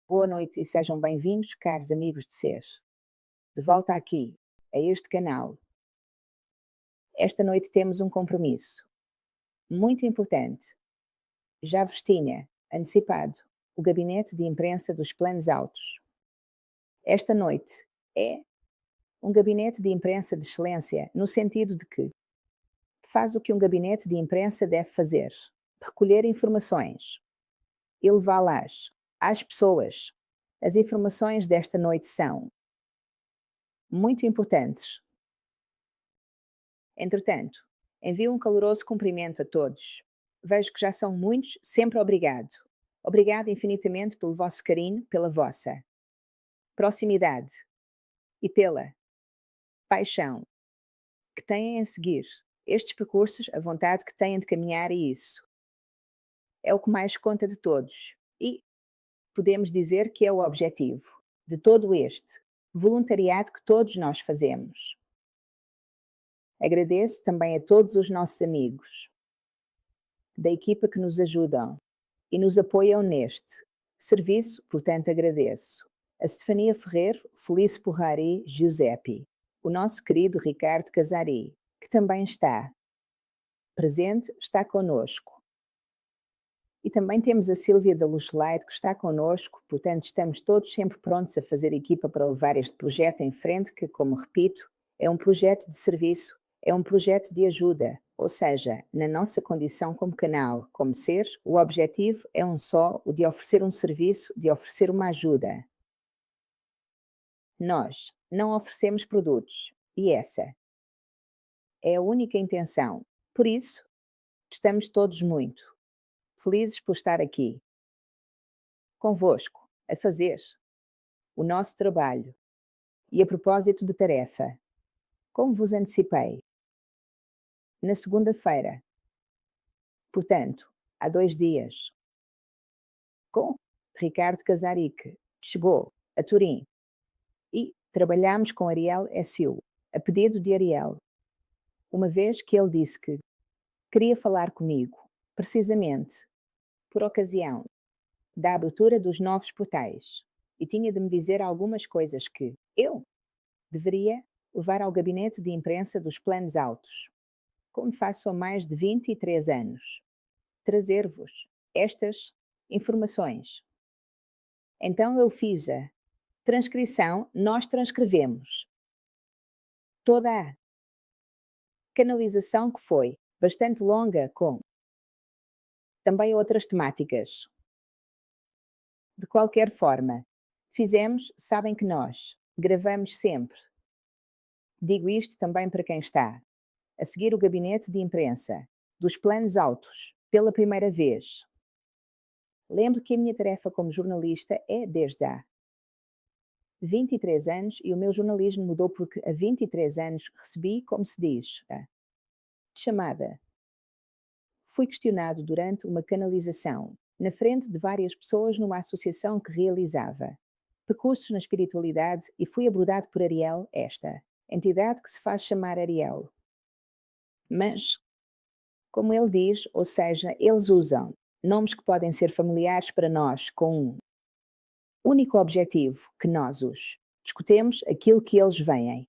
Boa noite e sejam bem-vindos, caros amigos de SES. De volta aqui, a este canal. Esta noite temos um compromisso muito importante. Já vos tinha antecipado o gabinete de imprensa dos planos altos. Esta noite é um gabinete de imprensa de excelência, no sentido de que faz o que um gabinete de imprensa deve fazer: recolher informações e levá-las às pessoas. As informações desta noite são muito importantes. Entretanto, envio um caloroso cumprimento a todos. Vejo que já são muitos, sempre obrigado. Obrigado infinitamente pelo vosso carinho, pela vossa proximidade e pela paixão que têm em seguir estes percursos, a vontade que têm de caminhar, e isso é o que mais conta de todos. E podemos dizer que é o objetivo de todo este voluntariado que todos nós fazemos. Agradeço também a todos os nossos amigos da equipa que nos ajudam e nos apoiam neste serviço, portanto agradeço. A Stefania Ferreiro, Felice Porrari, Giuseppe, o nosso querido Ricardo Casari, que também está presente, está connosco. E também temos a Sílvia da Luxlight, que está connosco, portanto estamos todos sempre prontos a fazer equipa para levar este projeto em frente, que, como repito, é um projeto de serviço, é um projeto de ajuda. Ou seja, na nossa condição como canal, como ser, o objetivo é um só, o de oferecer um serviço, de oferecer uma ajuda. Nós não oferecemos produtos, e essa é a única intenção. Por isso, estamos todos muito felizes por estar aqui, convosco, a fazer o nosso trabalho. E a propósito de tarefa, como vos antecipei, na segunda-feira, portanto, há 2 dias, com Ricardo Casaric, chegou a Turim e trabalhámos com Ariel SU, a pedido de Ariel, uma vez que ele disse que queria falar comigo, precisamente por ocasião da abertura dos novos portais, e tinha de me dizer algumas coisas que eu deveria levar ao gabinete de imprensa dos planos altos, como faço há mais de 23 anos, trazer-vos estas informações. Então eu fiz a transcrição, nós transcrevemos toda a canalização, que foi bastante longa, com também outras temáticas. De qualquer forma, fizemos, sabem que nós gravamos sempre. Digo isto também para quem está a seguir o gabinete de imprensa dos planos altos pela primeira vez. Lembro que a minha tarefa como jornalista é desde há 23 anos, e o meu jornalismo mudou porque há 23 anos recebi, como se diz, a chamada. Fui questionado durante uma canalização, na frente de várias pessoas numa associação que realizava percursos na espiritualidade, e fui abordado por Ariel, esta entidade que se faz chamar Ariel. Mas, como ele diz, ou seja, eles usam nomes que podem ser familiares para nós, com um único objetivo: que nós os discutemos aquilo que eles vêm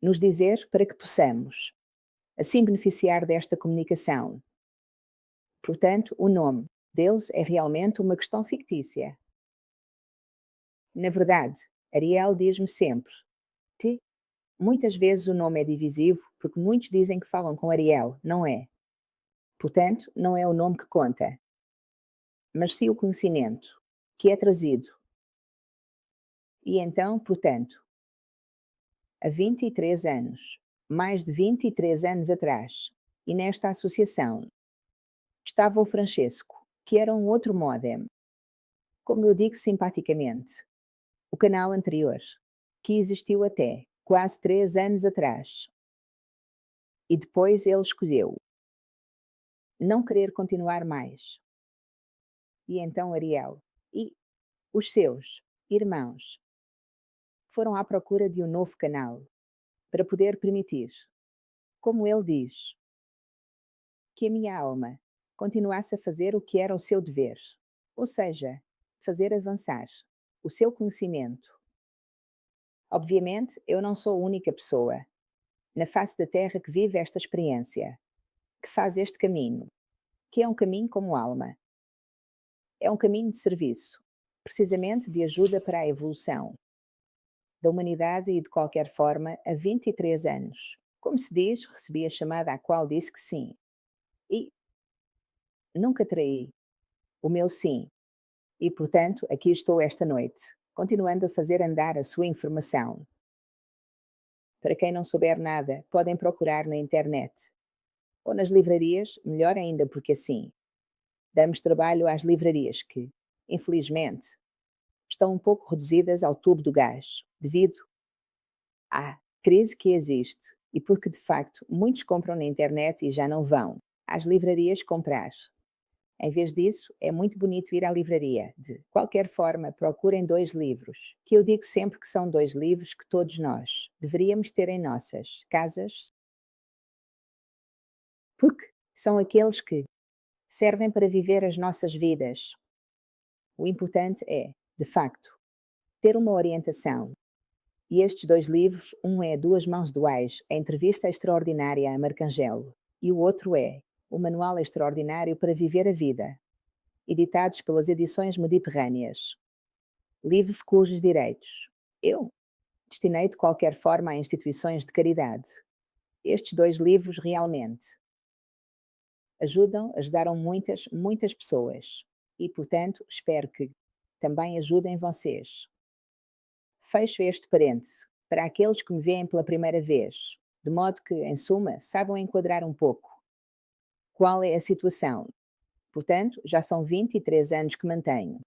nos dizer, para que possamos assim beneficiar desta comunicação. Portanto, o nome deles é realmente uma questão fictícia. Na verdade, Ariel diz-me sempre que muitas vezes o nome é divisivo, porque muitos dizem que falam com Ariel, não é? Portanto, não é o nome que conta, mas sim o conhecimento que é trazido. E então, portanto, há 23 anos, mais de 23 anos atrás, e nesta associação, estava o Francesco, que era um outro módem, como eu digo simpaticamente, o canal anterior, que existiu até quase 3 anos atrás. E depois ele escolheu não querer continuar mais. E então Ariel e os seus irmãos foram à procura de um novo canal para poder permitir, como ele diz, que a minha alma continuasse a fazer o que era o seu dever, ou seja, fazer avançar o seu conhecimento. Obviamente, eu não sou a única pessoa na face da Terra que vive esta experiência, que faz este caminho, que é um caminho como alma. É um caminho de serviço, precisamente de ajuda para a evolução da humanidade e de qualquer forma há 23 anos. Como se diz, recebi a chamada à qual disse que sim. E nunca traí o meu sim. E, portanto, aqui estou esta noite, continuando a fazer andar a sua informação. Para quem não souber nada, podem procurar na internet ou nas livrarias, melhor ainda porque assim damos trabalho às livrarias que, infelizmente, estão um pouco reduzidas ao tubo do gás, devido à crise que existe e porque, de facto, muitos compram na internet e já não vão às livrarias comprar. Em vez disso, é muito bonito ir à livraria. De qualquer forma, procurem 2 livros, que eu digo sempre que são 2 livros que todos nós deveríamos ter em nossas casas, porque são aqueles que servem para viver as nossas vidas. O importante é, de facto, ter uma orientação. E estes 2 livros, um é Duas Mãos Duais, a entrevista extraordinária a Marcangelo, e o outro é O Manual Extraordinário para Viver a Vida, editados pelas Edições Mediterrâneas. Livro cujos direitos eu destinei de qualquer forma a instituições de caridade. Estes 2 livros realmente ajudaram muitas, muitas pessoas e, portanto, espero que também ajudem vocês. Fecho este parêntese para aqueles que me veem pela primeira vez, de modo que, em suma, saibam enquadrar um pouco qual é a situação. Portanto, já são 23 anos que mantenho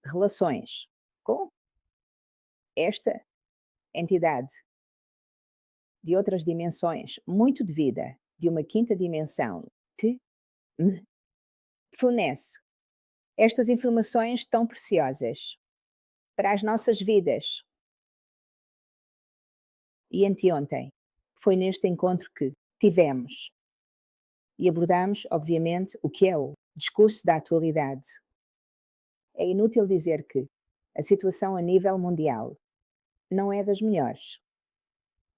relações com esta entidade de outras dimensões, muito de vida, de uma quinta dimensão, que me fornece estas informações tão preciosas para as nossas vidas. E anteontem foi neste encontro que tivemos e abordamos, obviamente, o que é o discurso da atualidade. É inútil dizer que a situação a nível mundial não é das melhores.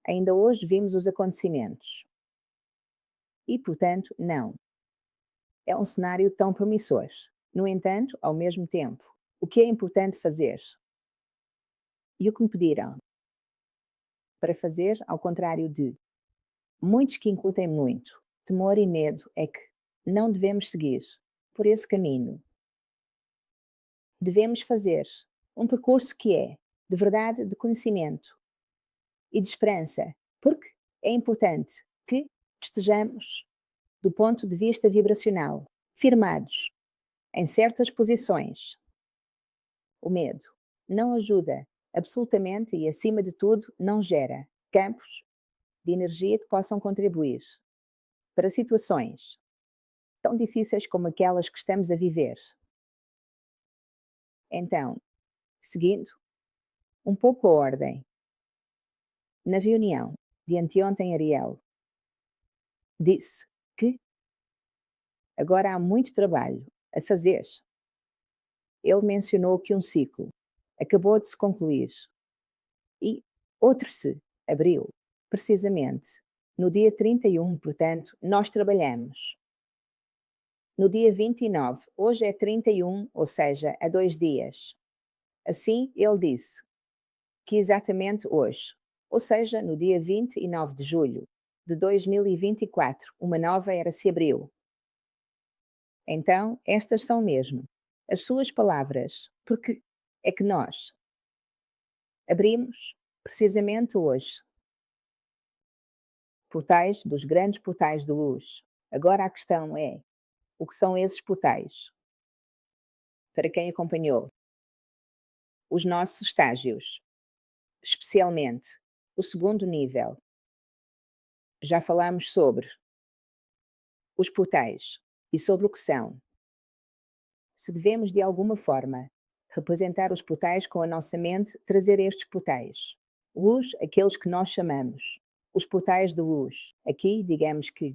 Ainda hoje vimos os acontecimentos. E, portanto, não. É um cenário tão promissor. No entanto, ao mesmo tempo, o que é importante fazer? E o que me pediram para fazer, ao contrário de muitos que incutem muito temor e medo, é que não devemos seguir por esse caminho. Devemos fazer um percurso que é de verdade, de conhecimento e de esperança, porque é importante que estejamos, do ponto de vista vibracional, firmados em certas posições. O medo não ajuda absolutamente e, acima de tudo, não gera campos de energia que possam contribuir para situações tão difíceis como aquelas que estamos a viver. Então, seguindo um pouco a ordem, na reunião de anteontem, Ariel disse que agora há muito trabalho a fazer. Ele mencionou que um ciclo acabou de se concluir e outro se abriu, precisamente no dia 31, portanto, nós trabalhamos. No dia 29, hoje é 31, ou seja, há 2 dias. Assim, ele disse que exatamente hoje, ou seja, no dia 29 de julho de 2024, uma nova era se abriu. Então, estas são mesmo as suas palavras, porque é que nós abrimos precisamente hoje portais dos grandes portais de luz. Agora a questão é, o que são esses portais? Para quem acompanhou os nossos estágios, especialmente o segundo nível, já falámos sobre os portais e sobre o que são. Se devemos, de alguma forma, representar os portais com a nossa mente, trazer estes portais. Luz, aqueles que nós chamamos os portais de luz. Aqui, digamos que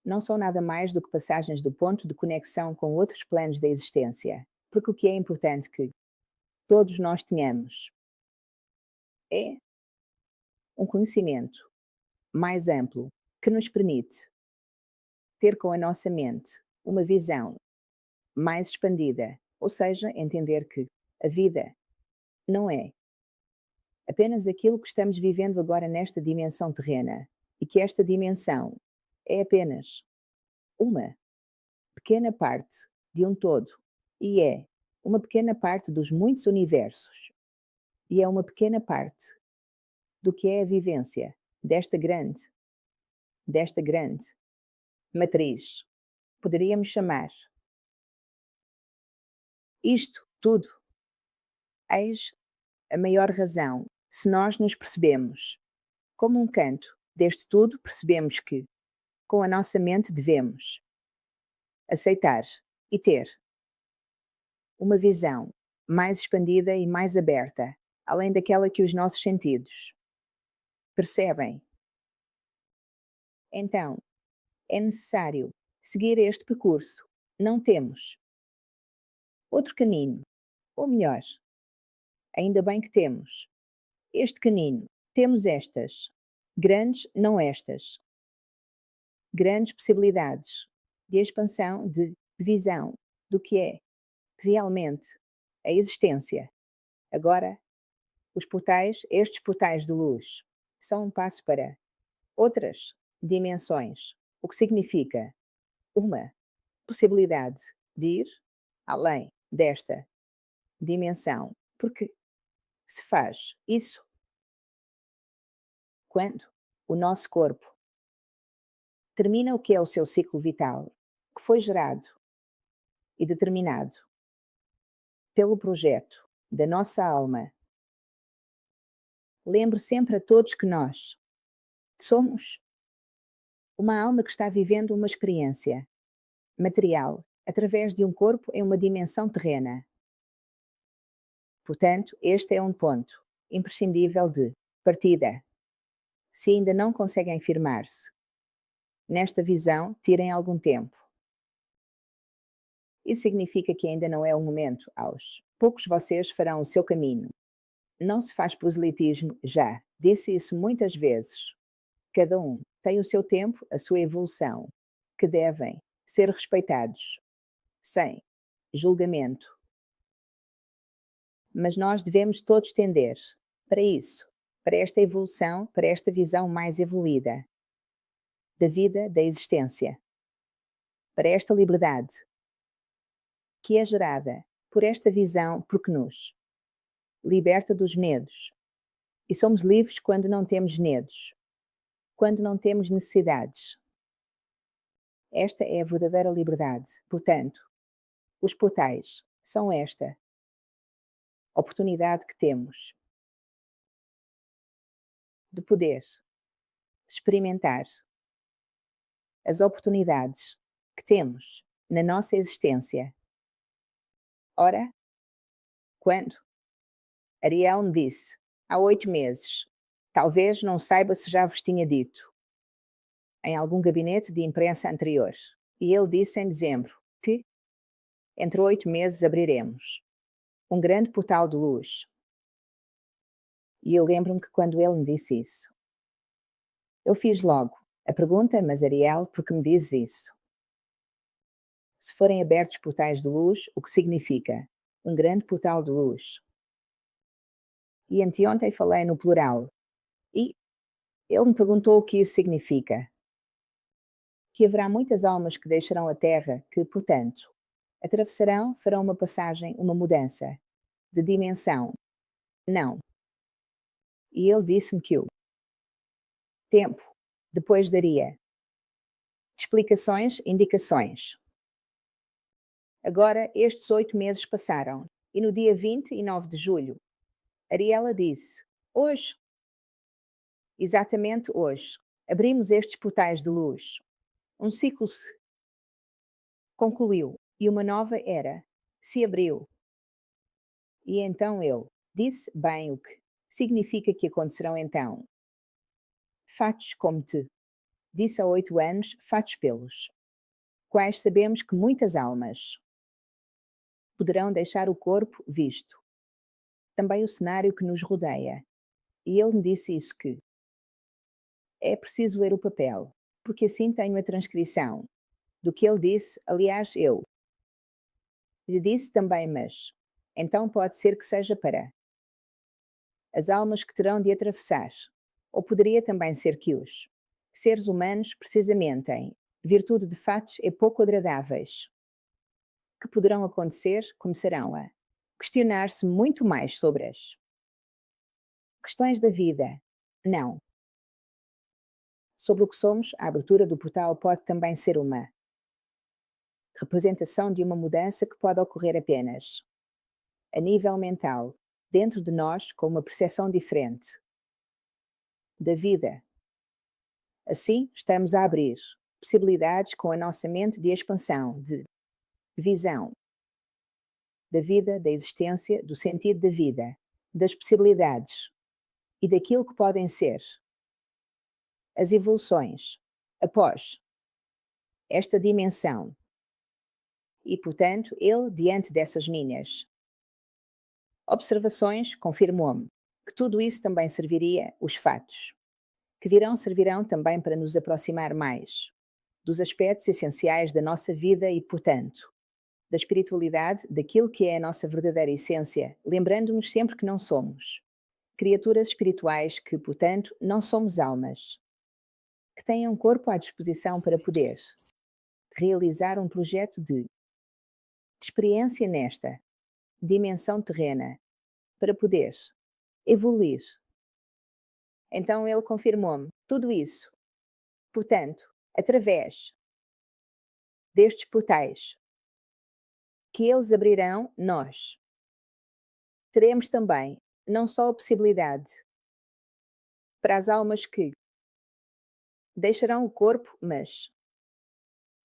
não são nada mais do que passagens do ponto de conexão com outros planos da existência. Porque o que é importante que todos nós tenhamos. É um conhecimento mais amplo que nos permite ter com a nossa mente uma visão mais expandida, ou seja, entender que a vida não é apenas aquilo que estamos vivendo agora nesta dimensão terrena e que esta dimensão é apenas uma pequena parte de um todo e é uma pequena parte dos muitos universos e é uma pequena parte do que é a vivência desta grande matriz. Poderíamos chamar isto tudo, eis a maior razão, se nós nos percebemos como um canto deste tudo, percebemos que, com a nossa mente, devemos aceitar e ter uma visão mais expandida e mais aberta, além daquela que os nossos sentidos percebem. Então, é necessário seguir este percurso. Não temos outro caminho, ou melhor, ainda bem que temos este caminho. Temos estas grandes, não estas, grandes possibilidades de expansão, de visão do que é realmente a existência. Agora, estes portais de luz, são um passo para outras dimensões, o que significa uma possibilidade de ir além desta dimensão, porque se faz isso quando o nosso corpo termina o que é o seu ciclo vital, que foi gerado e determinado pelo projeto da nossa alma. Lembre sempre a todos que nós somos uma alma que está vivendo uma experiência material através de um corpo em uma dimensão terrena. Portanto, este é um ponto imprescindível de partida. Se ainda não conseguem firmar-se nesta visão, tirem algum tempo. Isso significa que ainda não é o momento. Aos poucos vocês farão o seu caminho. Não se faz proselitismo já. Disse isso muitas vezes. Cada um tem o seu tempo, a sua evolução, que devem ser respeitados, sem julgamento. Mas nós devemos todos tender para isso, para esta evolução, para esta visão mais evoluída da vida, da existência, para esta liberdade que é gerada por esta visão, porque nos liberta dos medos. E somos livres quando não temos medos, quando não temos necessidades. Esta é a verdadeira liberdade. Portanto, os portais são esta oportunidade que temos de poder experimentar as oportunidades que temos na nossa existência. Ora, quando Ariel me disse, há 8 meses, talvez não saiba se já vos tinha dito, em algum gabinete de imprensa anterior, e ele disse em dezembro que, entre 8 meses, abriremos um grande portal de luz. E eu lembro-me que quando ele me disse isso, eu fiz logo a pergunta, mas Ariel, por que me dizes isso? Se forem abertos portais de luz, o que significa? Um grande portal de luz. E anteontem falei no plural. E ele me perguntou o que isso significa. Que haverá muitas almas que deixarão a Terra, que, portanto, atravessarão, farão uma passagem, uma mudança de dimensão. Não. E ele disse-me que o tempo depois daria explicações, indicações. Agora, estes 8 meses passaram, e no dia 29 de julho, Ariela disse, hoje, exatamente hoje, abrimos estes portais de luz. Um ciclo se concluiu, e uma nova era se abriu. E então ele disse bem o que significa que acontecerão então. Fatos como te disse há 8 anos, fatos pelos quais sabemos que muitas almas poderão deixar o corpo visto também o cenário que nos rodeia. E ele me disse isso que é preciso ler o papel, porque assim tenho a transcrição do que ele disse. Aliás, eu lhe disse também, mas então pode ser que seja para as almas que terão de atravessar, ou poderia também ser que os seres humanos, precisamente em virtude de fatos pouco agradáveis que poderão acontecer, começarão a questionar-se muito mais sobre as questões da vida. Não. Sobre o que somos, a abertura do portal pode também ser uma representação de uma mudança que pode ocorrer apenas a nível mental, dentro de nós, com uma percepção diferente da vida. Assim, estamos a abrir possibilidades com a nossa mente de expansão, de visão da vida, da existência, do sentido da vida, das possibilidades e daquilo que podem ser as evoluções após esta dimensão. E, portanto, ele, diante dessas minhas observações, confirmou-me que tudo isso também serviria, os fatos que virão servirão também para nos aproximar mais dos aspectos essenciais da nossa vida e, portanto, da espiritualidade, daquilo que é a nossa verdadeira essência, lembrando-nos sempre que não somos criaturas espirituais, que, portanto, não somos almas, que têm um corpo à disposição para poder realizar um projeto de experiência nesta dimensão terrena, para poder evoluir. Então ele confirmou-me tudo isso. Portanto, através destes portais que eles abrirão, nós teremos também não só a possibilidade para as almas que deixarão o corpo, mas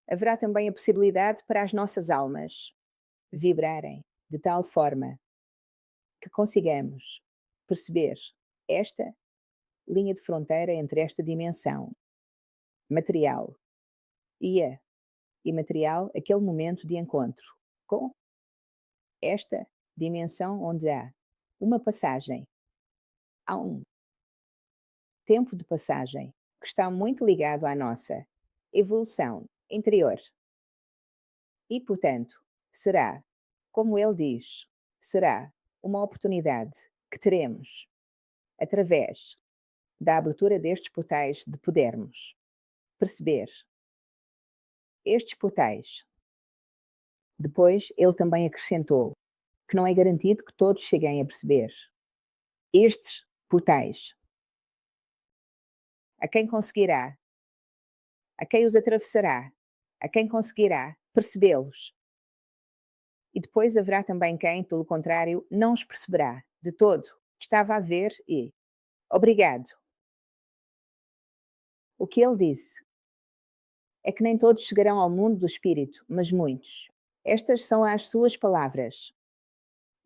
haverá também a possibilidade para as nossas almas vibrarem de tal forma que consigamos perceber esta linha de fronteira entre esta dimensão material e a imaterial, aquele momento de encontro com esta dimensão onde há uma passagem, há um tempo de passagem que está muito ligado à nossa evolução interior. E, portanto, será, como ele diz, será uma oportunidade que teremos, através da abertura destes portais, de podermos perceber estes portais. Depois, ele também acrescentou que não é garantido que todos cheguem a perceber estes portais. A quem conseguirá, a quem os atravessará, a quem conseguirá percebê-los. E depois haverá também quem, pelo contrário, não os perceberá de todo. Estava a ver e obrigado. O que ele disse é que nem todos chegarão ao mundo do espírito, mas muitos. Estas são as suas palavras.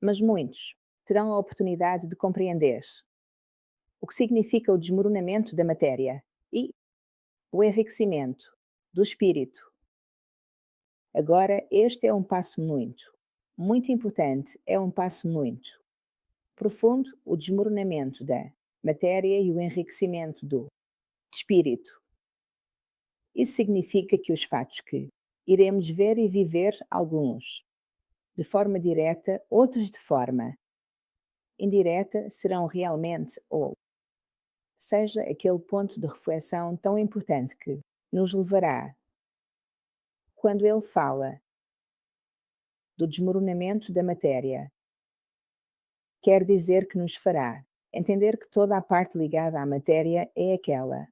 Mas muitos terão a oportunidade de compreender o que significa o desmoronamento da matéria e o enriquecimento do espírito. Agora, este é um passo muito importante, é um passo muito profundo, o desmoronamento da matéria e o enriquecimento do espírito. Isso significa que os fatos que iremos ver e viver, alguns de forma direta, outros de forma indireta, serão realmente, ou seja, aquele ponto de reflexão tão importante que nos levará, quando ele fala do desmoronamento da matéria, quer dizer que nos fará entender que toda a parte ligada à matéria é aquela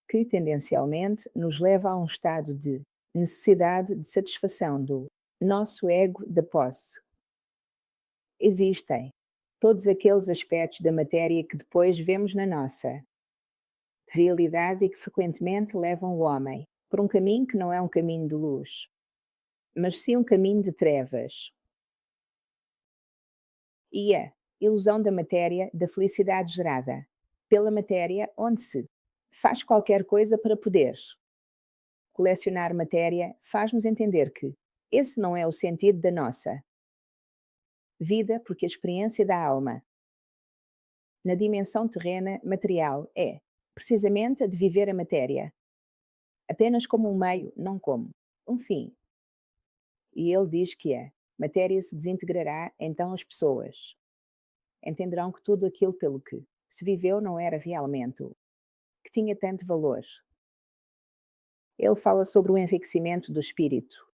que tendencialmente nos leva a um estado de necessidade de satisfação do nosso ego da posse. Existem todos aqueles aspectos da matéria que depois vemos na nossa realidade e que frequentemente levam o homem por um caminho que não é um caminho de luz, mas sim um caminho de trevas. E a ilusão da matéria, da felicidade gerada pela matéria, onde se faz qualquer coisa para poder colecionar matéria, faz-nos entender que esse não é o sentido da nossa Vida porque a experiência da alma, na dimensão terrena material, é, precisamente, a de viver a matéria, apenas como um meio, não como um fim. E ele diz que a matéria se desintegrará, então as pessoas entenderão que tudo aquilo pelo que se viveu não era realmente o que tinha tanto valor. Ele fala sobre o enriquecimento do espírito.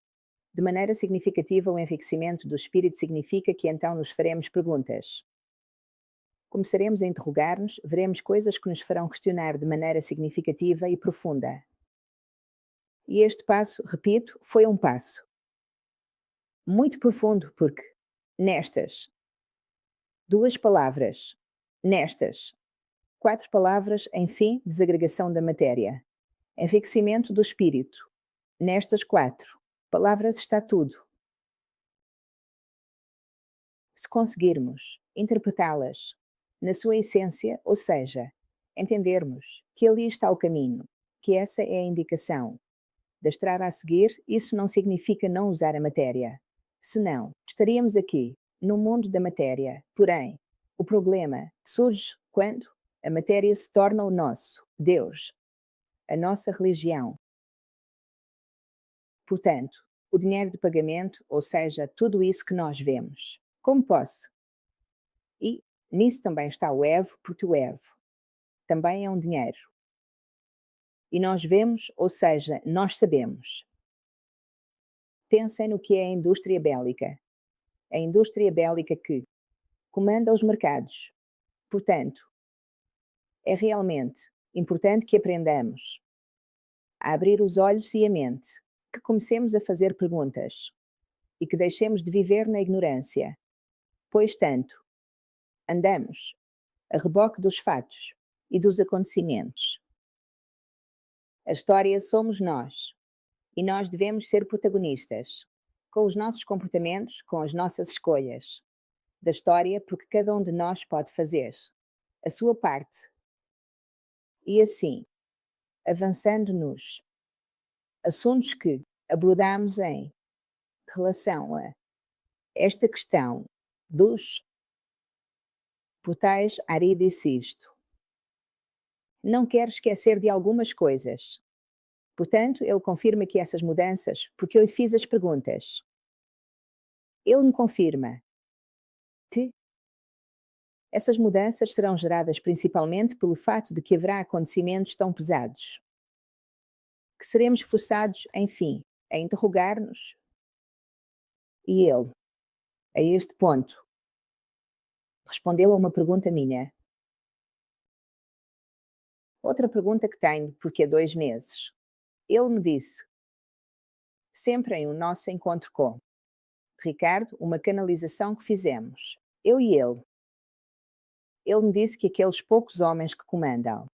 De maneira significativa, o enriquecimento do espírito significa que então nos faremos perguntas. Começaremos a interrogar-nos, veremos coisas que nos farão questionar de maneira significativa e profunda. E este passo, repito, foi um passo muito profundo, porque nestas duas palavras, nestas 4 palavras, enfim, desagregação da matéria, enriquecimento do espírito, nestas 4 palavras está tudo. Se conseguirmos interpretá-las na sua essência, ou seja, entendermos que ali está o caminho, que essa é a indicação da estrada a seguir, isso não significa não usar a matéria. Senão, estaríamos aqui, no mundo da matéria. Porém, o problema surge quando a matéria se torna o nosso Deus, a nossa religião. Portanto, o dinheiro de pagamento, ou seja, tudo isso que nós vemos. Como posso? E nisso também está o Evo, porque o Evo também é um dinheiro. E nós vemos, ou seja, nós sabemos. Pensem no que é a indústria bélica. A indústria bélica que comanda os mercados. Portanto, é realmente importante que aprendamos a abrir os olhos e a mente, que comecemos a fazer perguntas e que deixemos de viver na ignorância, pois tanto andamos a reboque dos fatos e dos acontecimentos. A história somos nós, e nós devemos ser protagonistas, com os nossos comportamentos, com as nossas escolhas, da história, porque cada um de nós pode fazer a sua parte. E assim, avançando nos assuntos que abordamos em relação a esta questão dos portais, Ari disse isto. Não quero esquecer de algumas coisas. Portanto, ele confirma que essas mudanças, porque eu lhe fiz as perguntas. Ele me confirma que essas mudanças serão geradas principalmente pelo fato de que haverá acontecimentos tão pesados, que seremos forçados, enfim, a interrogar-nos. E ele, a este ponto, respondeu a uma pergunta minha. Outra pergunta que tenho, porque há 2 meses, ele me disse, sempre em o nosso encontro com Ricardo, uma canalização que fizemos, eu e ele. Ele me disse que aqueles poucos homens que comandam,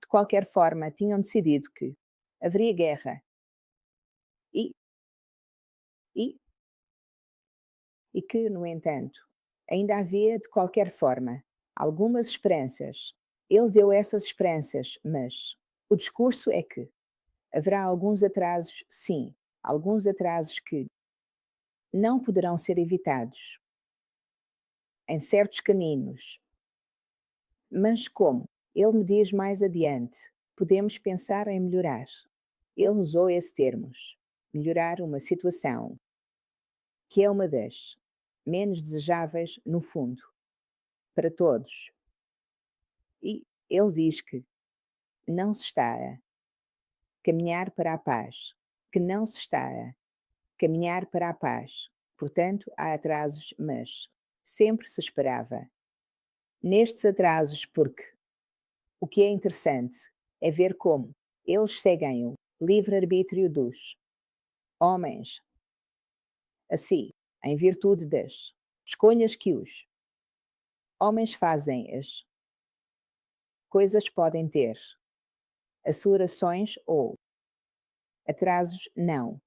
de qualquer forma, tinham decidido que haveria guerra. E, e, e que, no entanto, ainda havia, de qualquer forma, algumas esperanças. Ele deu essas esperanças, mas o discurso é que haverá alguns atrasos, sim, alguns atrasos que não poderão ser evitados em certos caminhos. Mas como? Ele me diz mais adiante, podemos pensar em melhorar. Ele usou esse termos, melhorar uma situação, que é uma das menos desejáveis no fundo, para todos. E ele diz que não se está a caminhar para a paz, que não se está a caminhar para a paz. Portanto, há atrasos, mas sempre se esperava nestes atrasos, porque o que é interessante é ver como eles seguem o livre-arbítrio dos homens. Assim, em virtude das escolhas que os homens fazem, as coisas podem ter acelerações ou atrasos, não.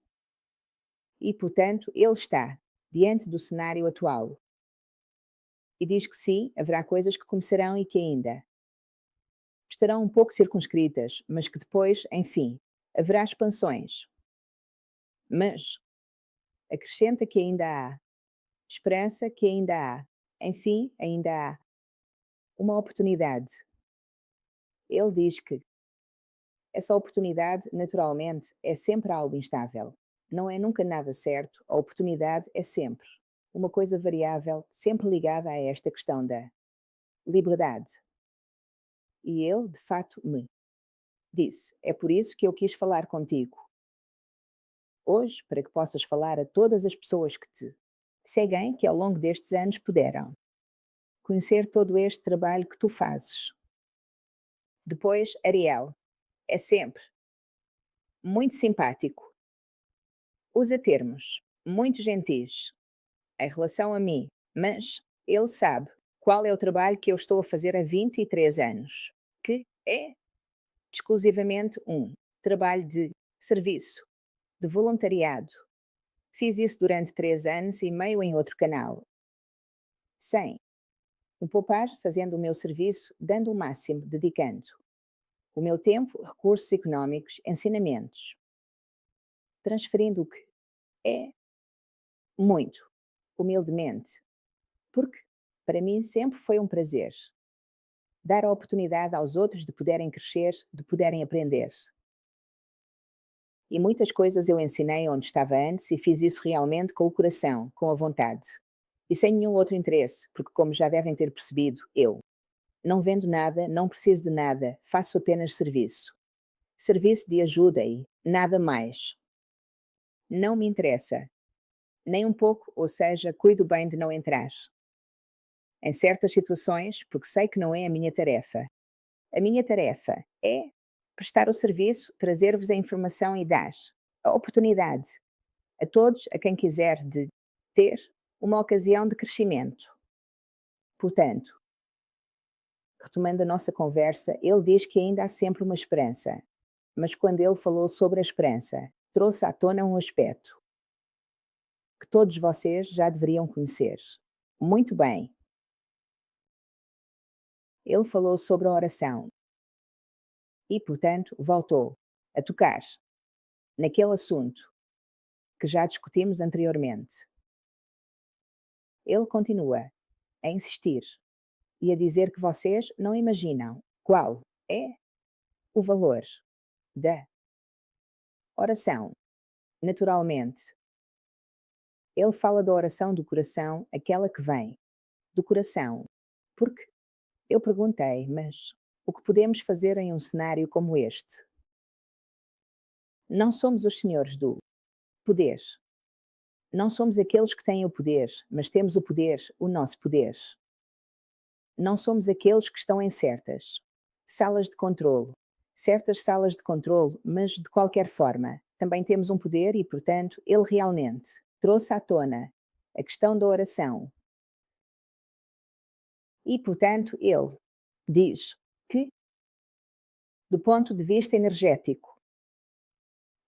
E, portanto, ele está diante do cenário atual. E diz que sim, haverá coisas que começarão e que ainda estarão um pouco circunscritas, mas que depois, enfim, haverá expansões. Mas acrescenta que ainda há esperança que ainda há, enfim, ainda há uma oportunidade. Ele diz que essa oportunidade, naturalmente, é sempre algo instável. Não é nunca nada certo, a oportunidade é sempre uma coisa variável, sempre ligada a esta questão da liberdade. E ele, de fato, me disse: é por isso que eu quis falar contigo hoje, para que possas falar a todas as pessoas que te seguem, que ao longo destes anos puderam conhecer todo este trabalho que tu fazes. Depois, Ariel é sempre muito simpático, usa termos muito gentis em relação a mim, mas ele sabe qual é o trabalho que eu estou a fazer há 23 anos, que é exclusivamente um trabalho de serviço, de voluntariado. Fiz isso durante 3 anos e meio em outro canal, sem me poupar, fazendo o meu serviço, dando o máximo, dedicando o meu tempo, recursos económicos, ensinamentos, transferindo o que é muito, humildemente, porque para mim sempre foi um prazer dar a oportunidade aos outros de poderem crescer, de poderem aprender. E muitas coisas eu ensinei onde estava antes e fiz isso realmente com o coração, com a vontade. E sem nenhum outro interesse, porque, como já devem ter percebido, eu não vendo nada, não preciso de nada, faço apenas serviço. Serviço de ajuda e nada mais. Não me interessa, nem um pouco, ou seja, cuido bem de não entrar em certas situações, porque sei que não é a minha tarefa. A minha tarefa é prestar o serviço, trazer-vos a informação e dar a oportunidade a todos, a quem quiser, de ter uma ocasião de crescimento. Portanto, retomando a nossa conversa, ele diz que ainda há sempre uma esperança, mas quando ele falou sobre a esperança, trouxe à tona um aspecto que todos vocês já deveriam conhecer. Muito bem, ele falou sobre a oração e, portanto, voltou a tocar naquele assunto que já discutimos anteriormente. Ele continua a insistir e a dizer que vocês não imaginam qual é o valor da oração. Naturalmente, ele fala da oração do coração, aquela que vem do coração. Porque eu perguntei, mas o que podemos fazer em um cenário como este? Não somos os senhores do poder. Não somos aqueles que têm o poder, mas temos o poder, o nosso poder. Não somos aqueles que estão em certas salas de controlo, certas salas de controlo, mas de qualquer forma, também temos um poder e, portanto, ele realmente trouxe à tona a questão da oração. E, portanto, ele diz que, do ponto de vista energético,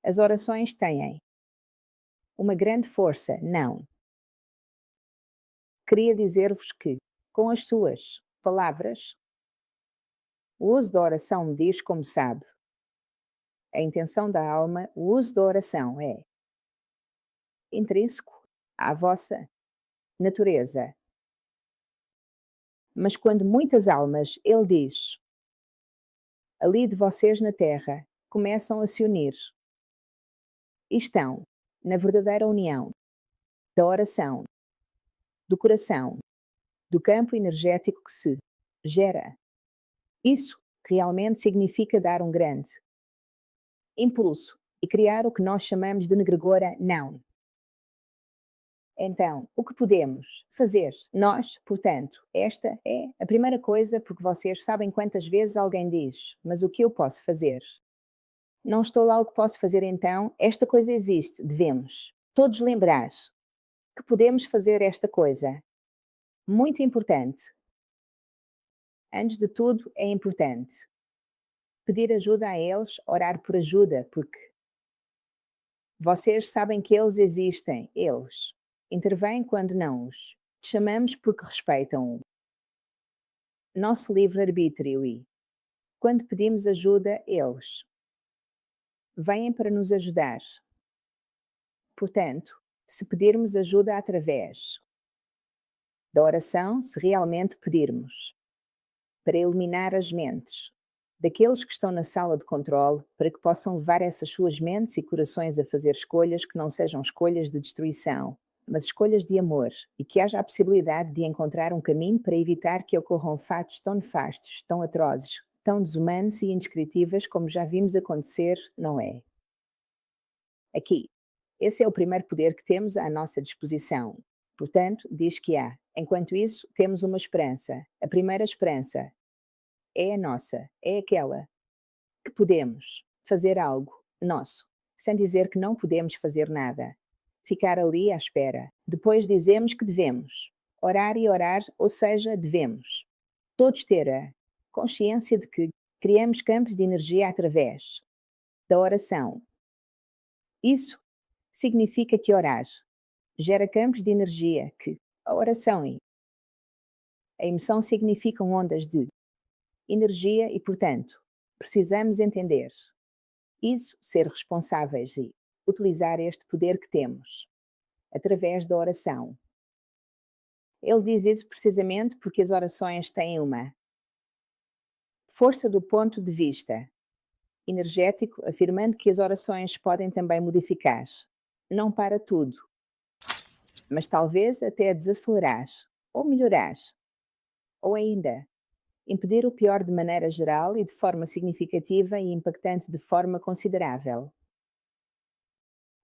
as orações têm uma grande força. Não. Queria dizer-vos que, com as suas palavras, o uso da oração me diz, como sabe, a intenção da alma, o uso da oração é intrínseco à vossa natureza. Mas quando muitas almas, ele diz, ali de vocês na Terra, começam a se unir e estão na verdadeira união da oração, do coração, do campo energético que se gera. Isso realmente significa dar um grande impulso e criar o que nós chamamos de negregora não. Então, o que podemos fazer? Nós, portanto, esta é a primeira coisa, porque vocês sabem quantas vezes alguém diz, mas o que eu posso fazer? Não estou lá, o que posso fazer então? Esta coisa existe, devemos todos lembrar que podemos fazer esta coisa. Muito importante. Antes de tudo, é importante pedir ajuda a eles, orar por ajuda, porque vocês sabem que eles existem, eles intervêm quando não os chamamos porque respeitam o nosso livre-arbítrio e, quando pedimos ajuda, eles vêm para nos ajudar. Portanto, se pedirmos ajuda através da oração se realmente pedirmos, para eliminar as mentes daqueles que estão na sala de controle, para que possam levar essas suas mentes e corações a fazer escolhas que não sejam escolhas de destruição, mas escolhas de amor, e que haja a possibilidade de encontrar um caminho para evitar que ocorram fatos tão nefastos, tão atrozes, tão desumanos e indescritíveis como já vimos acontecer, não é? Aqui. Esse é o primeiro poder que temos à nossa disposição. Portanto, diz que há. Enquanto isso, temos uma esperança. A primeira esperança é a nossa, é aquela que podemos fazer algo nosso, sem dizer que não podemos fazer nada. Ficar ali à espera. Depois dizemos que devemos. Orar e orar, ou seja, devemos. Todos ter a consciência de que criamos campos de energia através da oração. Isso significa que orar gera campos de energia que a oração e a emoção significam ondas de energia e, portanto, precisamos entender isso, ser responsáveis e utilizar este poder que temos através da oração. Ele diz isso precisamente porque as orações têm uma força do ponto de vista energético, afirmando que as orações podem também modificar, não para tudo, mas talvez até desacelerar, ou melhorar, ou ainda impedir o pior de maneira geral e de forma significativa e impactante de forma considerável.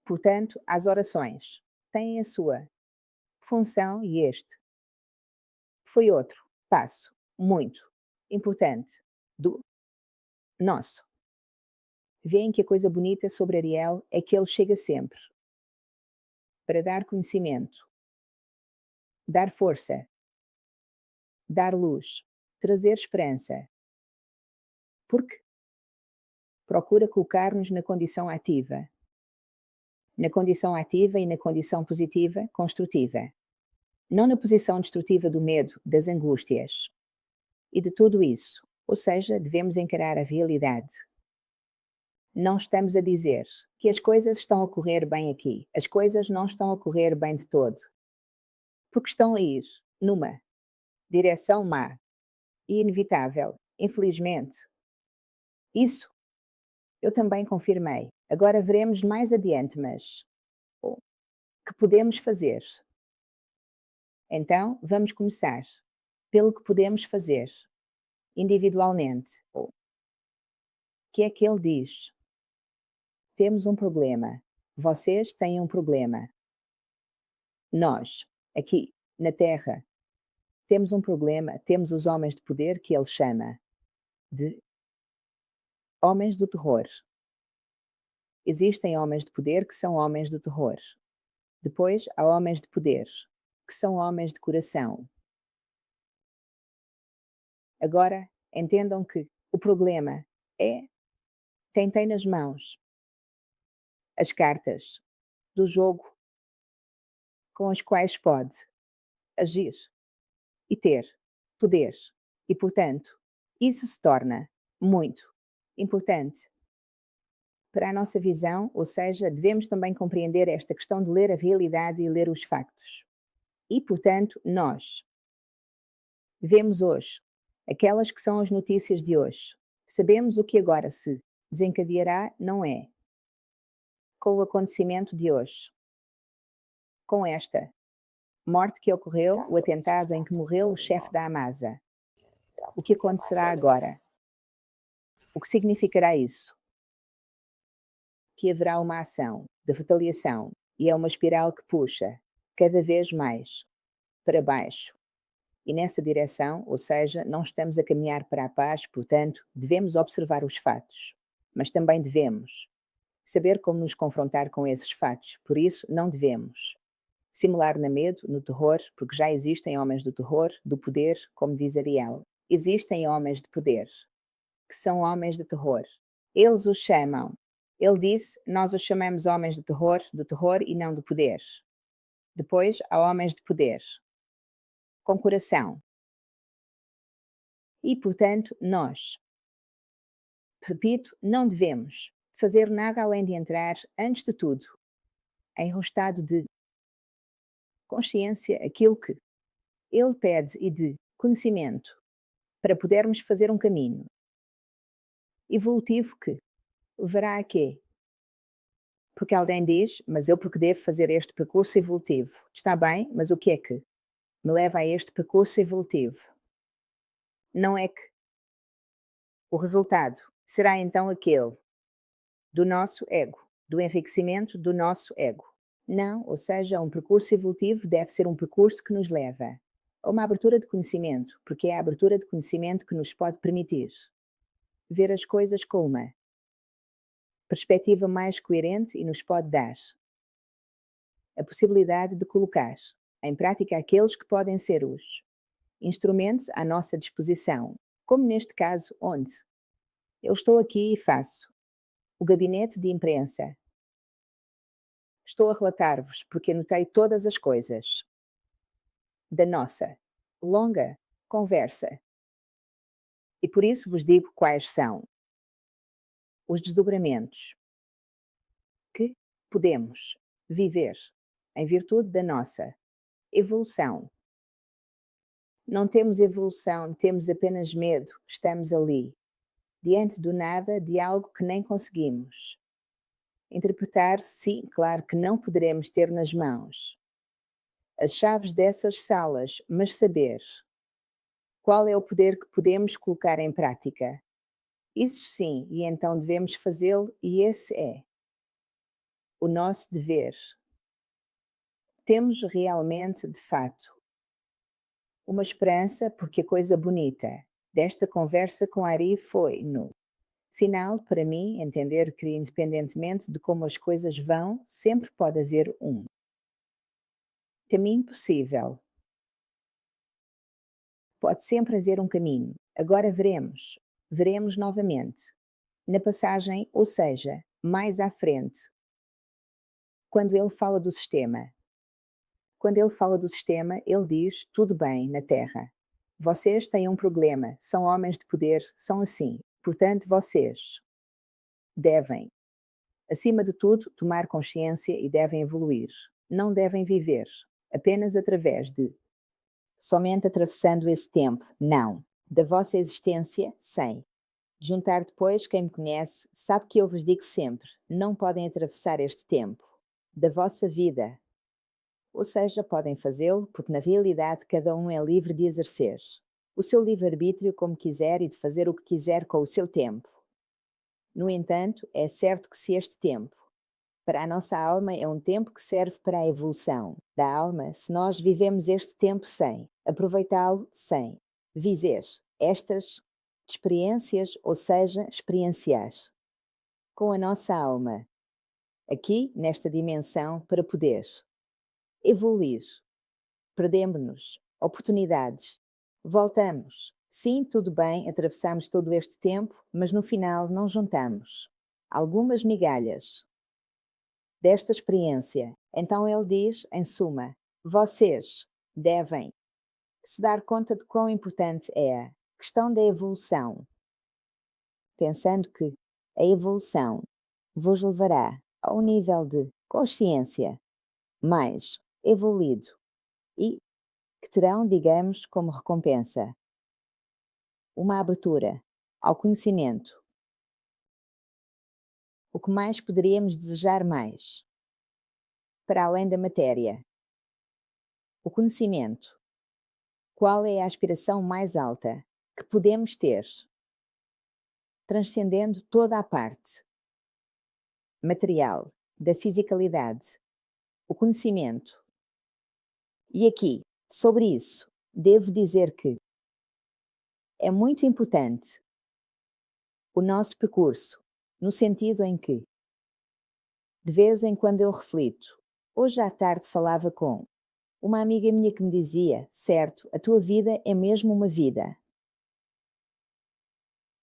Portanto, as orações têm a sua função e este foi outro passo muito importante do nosso. Veem que a coisa bonita sobre Ariel é que ele chega sempre para dar conhecimento, dar força, dar luz, trazer esperança. Porque procura colocar-nos na condição ativa. Na condição ativa e na condição positiva, construtiva. Não na posição destrutiva do medo, das angústias e de tudo isso. Ou seja, devemos encarar a realidade. Não estamos a dizer que as coisas estão a correr bem aqui. As coisas não estão a correr bem de todo. Porque estão a ir numa direção má e inevitável, infelizmente. Isso eu também confirmei. Agora veremos mais adiante, mas o que podemos fazer? Então, vamos começar pelo que podemos fazer individualmente. O que é que ele diz? Temos um problema. Vocês têm um problema. Nós, aqui na Terra, temos um problema. Temos os homens de poder que ele chama de homens do terror. Existem homens de poder que são homens do terror. Depois há homens de poder que são homens de coração. Agora, entendam que o problema é quem tem nas mãos as cartas do jogo com as quais pode agir e ter poder. E, portanto, isso se torna muito importante para a nossa visão, ou seja, devemos também compreender esta questão de ler a realidade e ler os factos. E, portanto, nós vemos hoje aquelas que são as notícias de hoje. Sabemos o que agora se desencadeará, não é? Com o acontecimento de hoje. Com esta morte que ocorreu, o atentado em que morreu o chefe da Amasa. O que acontecerá agora? O que significará isso? Que haverá uma ação de retaliação e é uma espiral que puxa cada vez mais para baixo. E nessa direção, ou seja, não estamos a caminhar para a paz, portanto, devemos observar os fatos, mas também devemos saber como nos confrontar com esses fatos. Por isso, não devemos simular no medo, no terror, porque já existem homens do terror, do poder, como diz Ariel. Existem homens de poder, que são homens de terror. Eles os chamam. Ele disse, nós os chamamos homens de terror e não de poder. Depois, há homens de poder, com coração. E, portanto, nós, repito, não devemos fazer nada além de entrar, antes de tudo, em um estado de consciência, aquilo que Ele pede e de conhecimento para podermos fazer um caminho evolutivo que levará a quê? Porque alguém diz, mas eu porque devo fazer este percurso evolutivo. Está bem, mas o que é que me leva a este percurso evolutivo? Não é que o resultado será então aquele do nosso ego, do enriquecimento do nosso ego. Não, ou seja, um percurso evolutivo deve ser um percurso que nos leva a uma abertura de conhecimento, porque é a abertura de conhecimento que nos pode permitir ver as coisas com uma perspectiva mais coerente e nos pode dar a possibilidade de colocar em prática aqueles que podem ser os instrumentos à nossa disposição, como neste caso, onde eu estou aqui e faço o gabinete de imprensa. Estou a relatar-vos porque anotei todas as coisas da nossa longa conversa e por isso vos digo quais são os desdobramentos que podemos viver em virtude da nossa evolução. Não temos evolução, temos apenas medo, estamos ali, diante do nada, de algo que nem conseguimos interpretar. Sim, claro que não poderemos ter nas mãos as chaves dessas salas, mas saber qual é o poder que podemos colocar em prática. Isso sim, e então devemos fazê-lo, e esse é o nosso dever. Temos realmente, de fato, uma esperança, porque a coisa bonita desta conversa com Ari foi, no final, para mim, entender que, independentemente de como as coisas vão, sempre pode haver um caminho possível. Pode sempre haver um caminho. Agora veremos. Veremos novamente. Na passagem, ou seja, mais à frente, quando ele fala do sistema. Quando ele fala do sistema, ele diz: tudo bem na Terra. Vocês têm um problema, são homens de poder, são assim. Portanto, vocês devem, acima de tudo, tomar consciência e devem evoluir. Não devem viver apenas através de, somente atravessando esse tempo. Não. Da vossa existência, sem. Juntar depois, quem me conhece, sabe que eu vos digo sempre: não podem atravessar este tempo da vossa vida. Ou seja, podem fazê-lo porque, na realidade, cada um é livre de exercer o seu livre-arbítrio como quiser e de fazer o que quiser com o seu tempo. No entanto, é certo que se este tempo, para a nossa alma, é um tempo que serve para a evolução da alma, se nós vivemos este tempo sem aproveitá-lo, sem viver estas experiências, ou seja, experienciar com a nossa alma, aqui, nesta dimensão, para poder evoluir. Perdemos-nos oportunidades. Voltamos. Sim, tudo bem, atravessamos todo este tempo, mas no final não juntamos algumas migalhas desta experiência. Então ele diz, em suma, vocês devem se dar conta de quão importante é a questão da evolução, pensando que a evolução vos levará a um nível de consciência mais evoluído e que terão, digamos, como recompensa uma abertura ao conhecimento. O que mais poderíamos desejar mais? Para além da matéria. O conhecimento. Qual é a aspiração mais alta que podemos ter? Transcendendo toda a parte material da fisicalidade. O conhecimento. E aqui, sobre isso, devo dizer que é muito importante o nosso percurso, no sentido em que, de vez em quando eu reflito. Hoje à tarde falava com uma amiga minha que me dizia: certo, a tua vida é mesmo uma vida.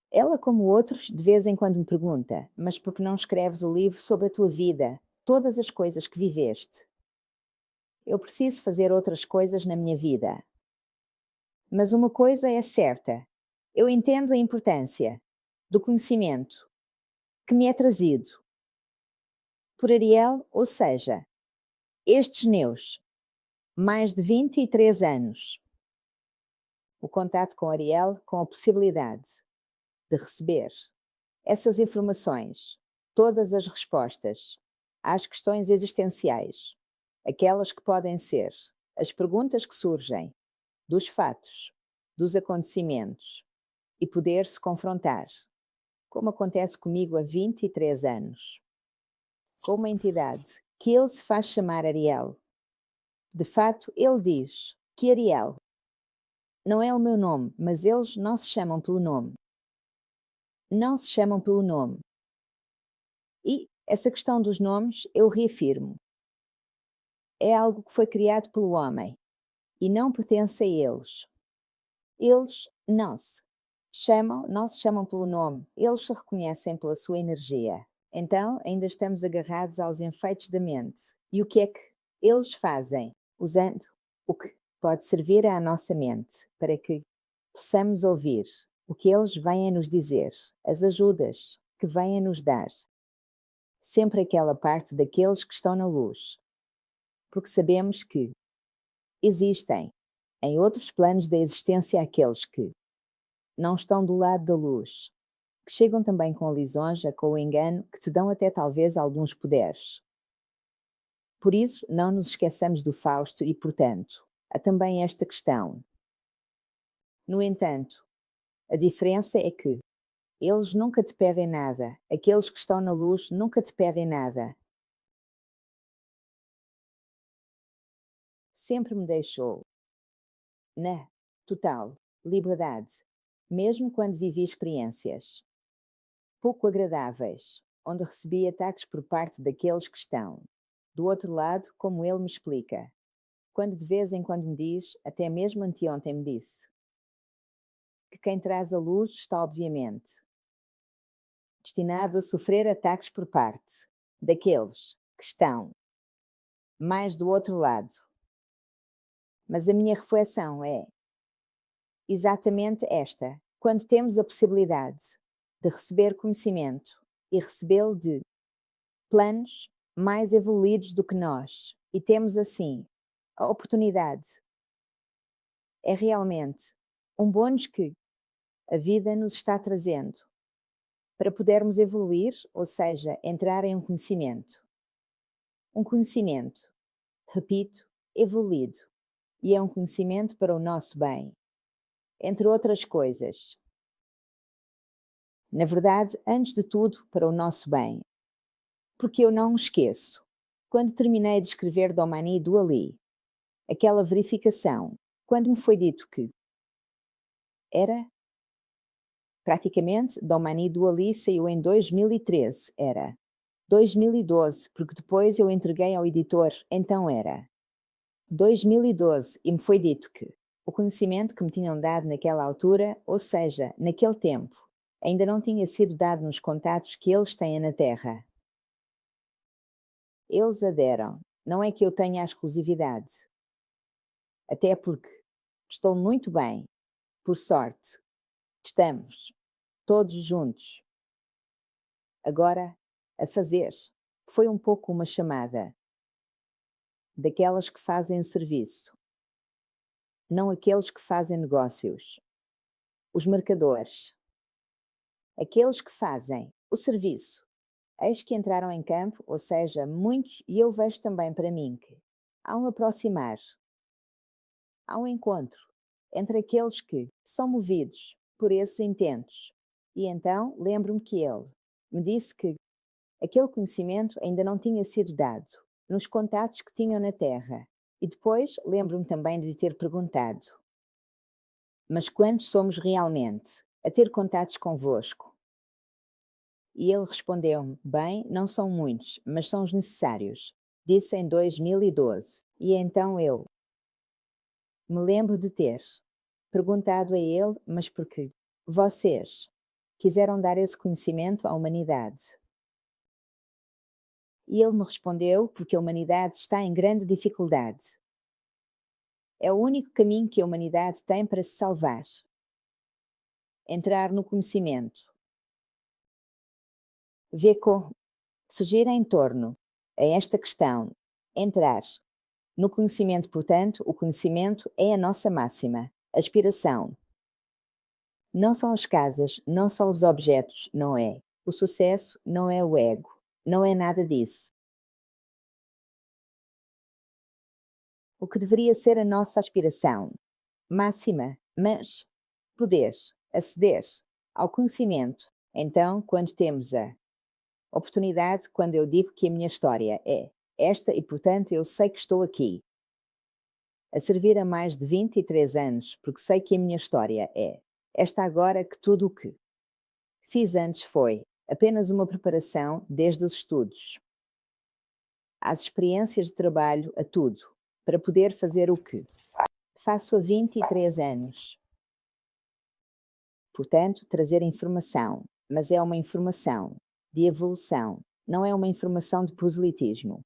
Ela, como outros, de vez em quando me pergunta: mas por que não escreves o livro sobre a tua vida, todas as coisas que viveste? Eu preciso fazer outras coisas na minha vida. Mas uma coisa é certa: eu entendo a importância do conhecimento que me é trazido por Ariel, ou seja, estes meus mais de 23 anos o contato com Ariel com a possibilidade de receber essas informações, todas as respostas às questões existenciais, aquelas que podem ser as perguntas que surgem dos fatos, dos acontecimentos e poder se confrontar, como acontece comigo há 23 anos, com uma entidade que ele se faz chamar Ariel. De fato, ele diz que Ariel não é o meu nome, mas eles não se chamam pelo nome. Não se chamam pelo nome. E essa questão dos nomes, eu reafirmo, é algo que foi criado pelo homem e não pertence a eles. Eles não se chamam pelo nome, eles se reconhecem pela sua energia. Então, ainda estamos agarrados aos enfeites da mente. E o que é que eles fazem? Usando o que pode servir à nossa mente para que possamos ouvir o que eles vêm a nos dizer, as ajudas que vêm a nos dar. Sempre aquela parte daqueles que estão na luz. Porque sabemos que existem em outros planos da existência aqueles que não estão do lado da luz, que chegam também com a lisonja, com o engano, que te dão até talvez alguns poderes. Por isso, não nos esqueçamos do Fausto e, portanto, há também esta questão. No entanto, a diferença é que eles nunca te pedem nada, aqueles que estão na luz nunca te pedem nada. Sempre me deixou na total liberdade, mesmo quando vivi experiências pouco agradáveis, onde recebi ataques por parte daqueles que estão do outro lado, como ele me explica, quando de vez em quando me diz, até mesmo anteontem me disse, que quem traz a luz está obviamente destinado a sofrer ataques por parte daqueles que estão mais do outro lado. Mas a minha reflexão é exatamente esta: quando temos a possibilidade de receber conhecimento e recebê-lo de planos mais evoluídos do que nós, e temos assim a oportunidade, é realmente um bónus que a vida nos está trazendo para podermos evoluir, ou seja, entrar em um conhecimento. Um conhecimento, repito, evoluído, e é um conhecimento para o nosso bem, entre outras coisas. Na verdade, antes de tudo, para o nosso bem. Porque eu não me esqueço, quando terminei de escrever Domani Duali, aquela verificação, quando me foi dito que era, praticamente, Domani Duali saiu em 2013, era 2012, porque depois eu entreguei ao editor, então era 2012, e me foi dito que o conhecimento que me tinham dado naquela altura, ou seja, naquele tempo, ainda não tinha sido dado nos contatos que eles têm na Terra. Eles aderam. Não é que eu tenha a exclusividade. Até porque estou muito bem. Por sorte, estamos todos juntos. Agora, a fazer. Foi um pouco uma chamada daquelas que fazem o serviço, não aqueles que fazem negócios. Os mercadores. Aqueles que fazem o serviço. Eis que entraram em campo, ou seja, muitos, e eu vejo também para mim que há um aproximar, há um encontro entre aqueles que são movidos por esses intentos. E então lembro-me que ele me disse que aquele conhecimento ainda não tinha sido dado nos contatos que tinham na Terra. E depois lembro-me também de lhe ter perguntado: mas quantos somos realmente a ter contatos convosco? E ele respondeu-me: bem, não são muitos, mas são os necessários. Disse em 2012. E então eu me lembro de ter perguntado a ele: mas por que vocês quiseram dar esse conhecimento à humanidade? E ele me respondeu: porque a humanidade está em grande dificuldade. É o único caminho que a humanidade tem para se salvar. Entrar no conhecimento. Ver como se gira em torno a esta questão. Entrar no conhecimento, portanto, o conhecimento é a nossa máxima. Aspiração. Não são as casas, não são os objetos, não é. O sucesso não é o ego, não é nada disso. O que deveria ser a nossa aspiração máxima, mas poder aceder ao conhecimento. Então, quando temos a oportunidade, quando eu digo que a minha história é esta e, portanto, eu sei que estou aqui a servir há mais de 23 anos, porque sei que a minha história é esta agora, que tudo o que fiz antes foi apenas uma preparação desde os estudos, às experiências de trabalho, a tudo, para poder fazer o que faço há 23 anos. Portanto, trazer informação, mas é uma informação de evolução, não é uma informação de proselitismo.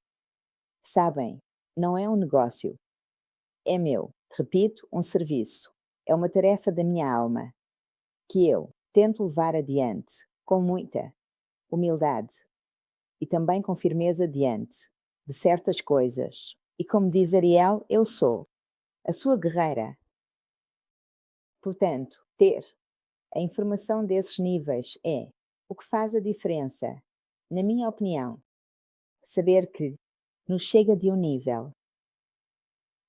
Sabem, não é um negócio, é meu, repito, um serviço, é uma tarefa da minha alma, que eu tento levar adiante, com muita humildade e também com firmeza diante de certas coisas. E como diz Ariel, eu sou a sua guerreira. Portanto, ter a informação desses níveis é o que faz a diferença, na minha opinião. Saber que nos chega de um nível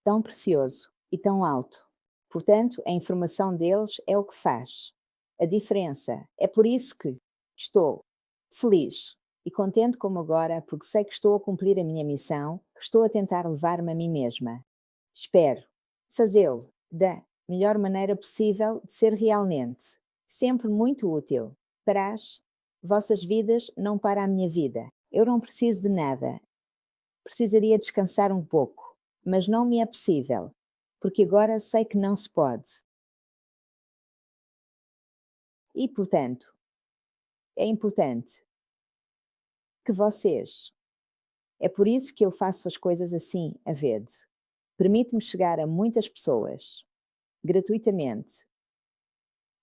tão precioso e tão alto. Portanto, a informação deles é o que faz a diferença. É por isso que estou feliz e contente como agora, porque sei que estou a cumprir a minha missão, que estou a tentar levar-me a mim mesma. Espero fazê-lo da melhor maneira possível de ser realmente sempre muito útil para as vossas vidas, não para a minha vida. Eu não preciso de nada. Precisaria descansar um pouco, mas não me é possível, porque agora sei que não se pode. E, portanto, é importante que vocês. É por isso que eu faço as coisas assim, a verde. Permite-me chegar a muitas pessoas, gratuitamente,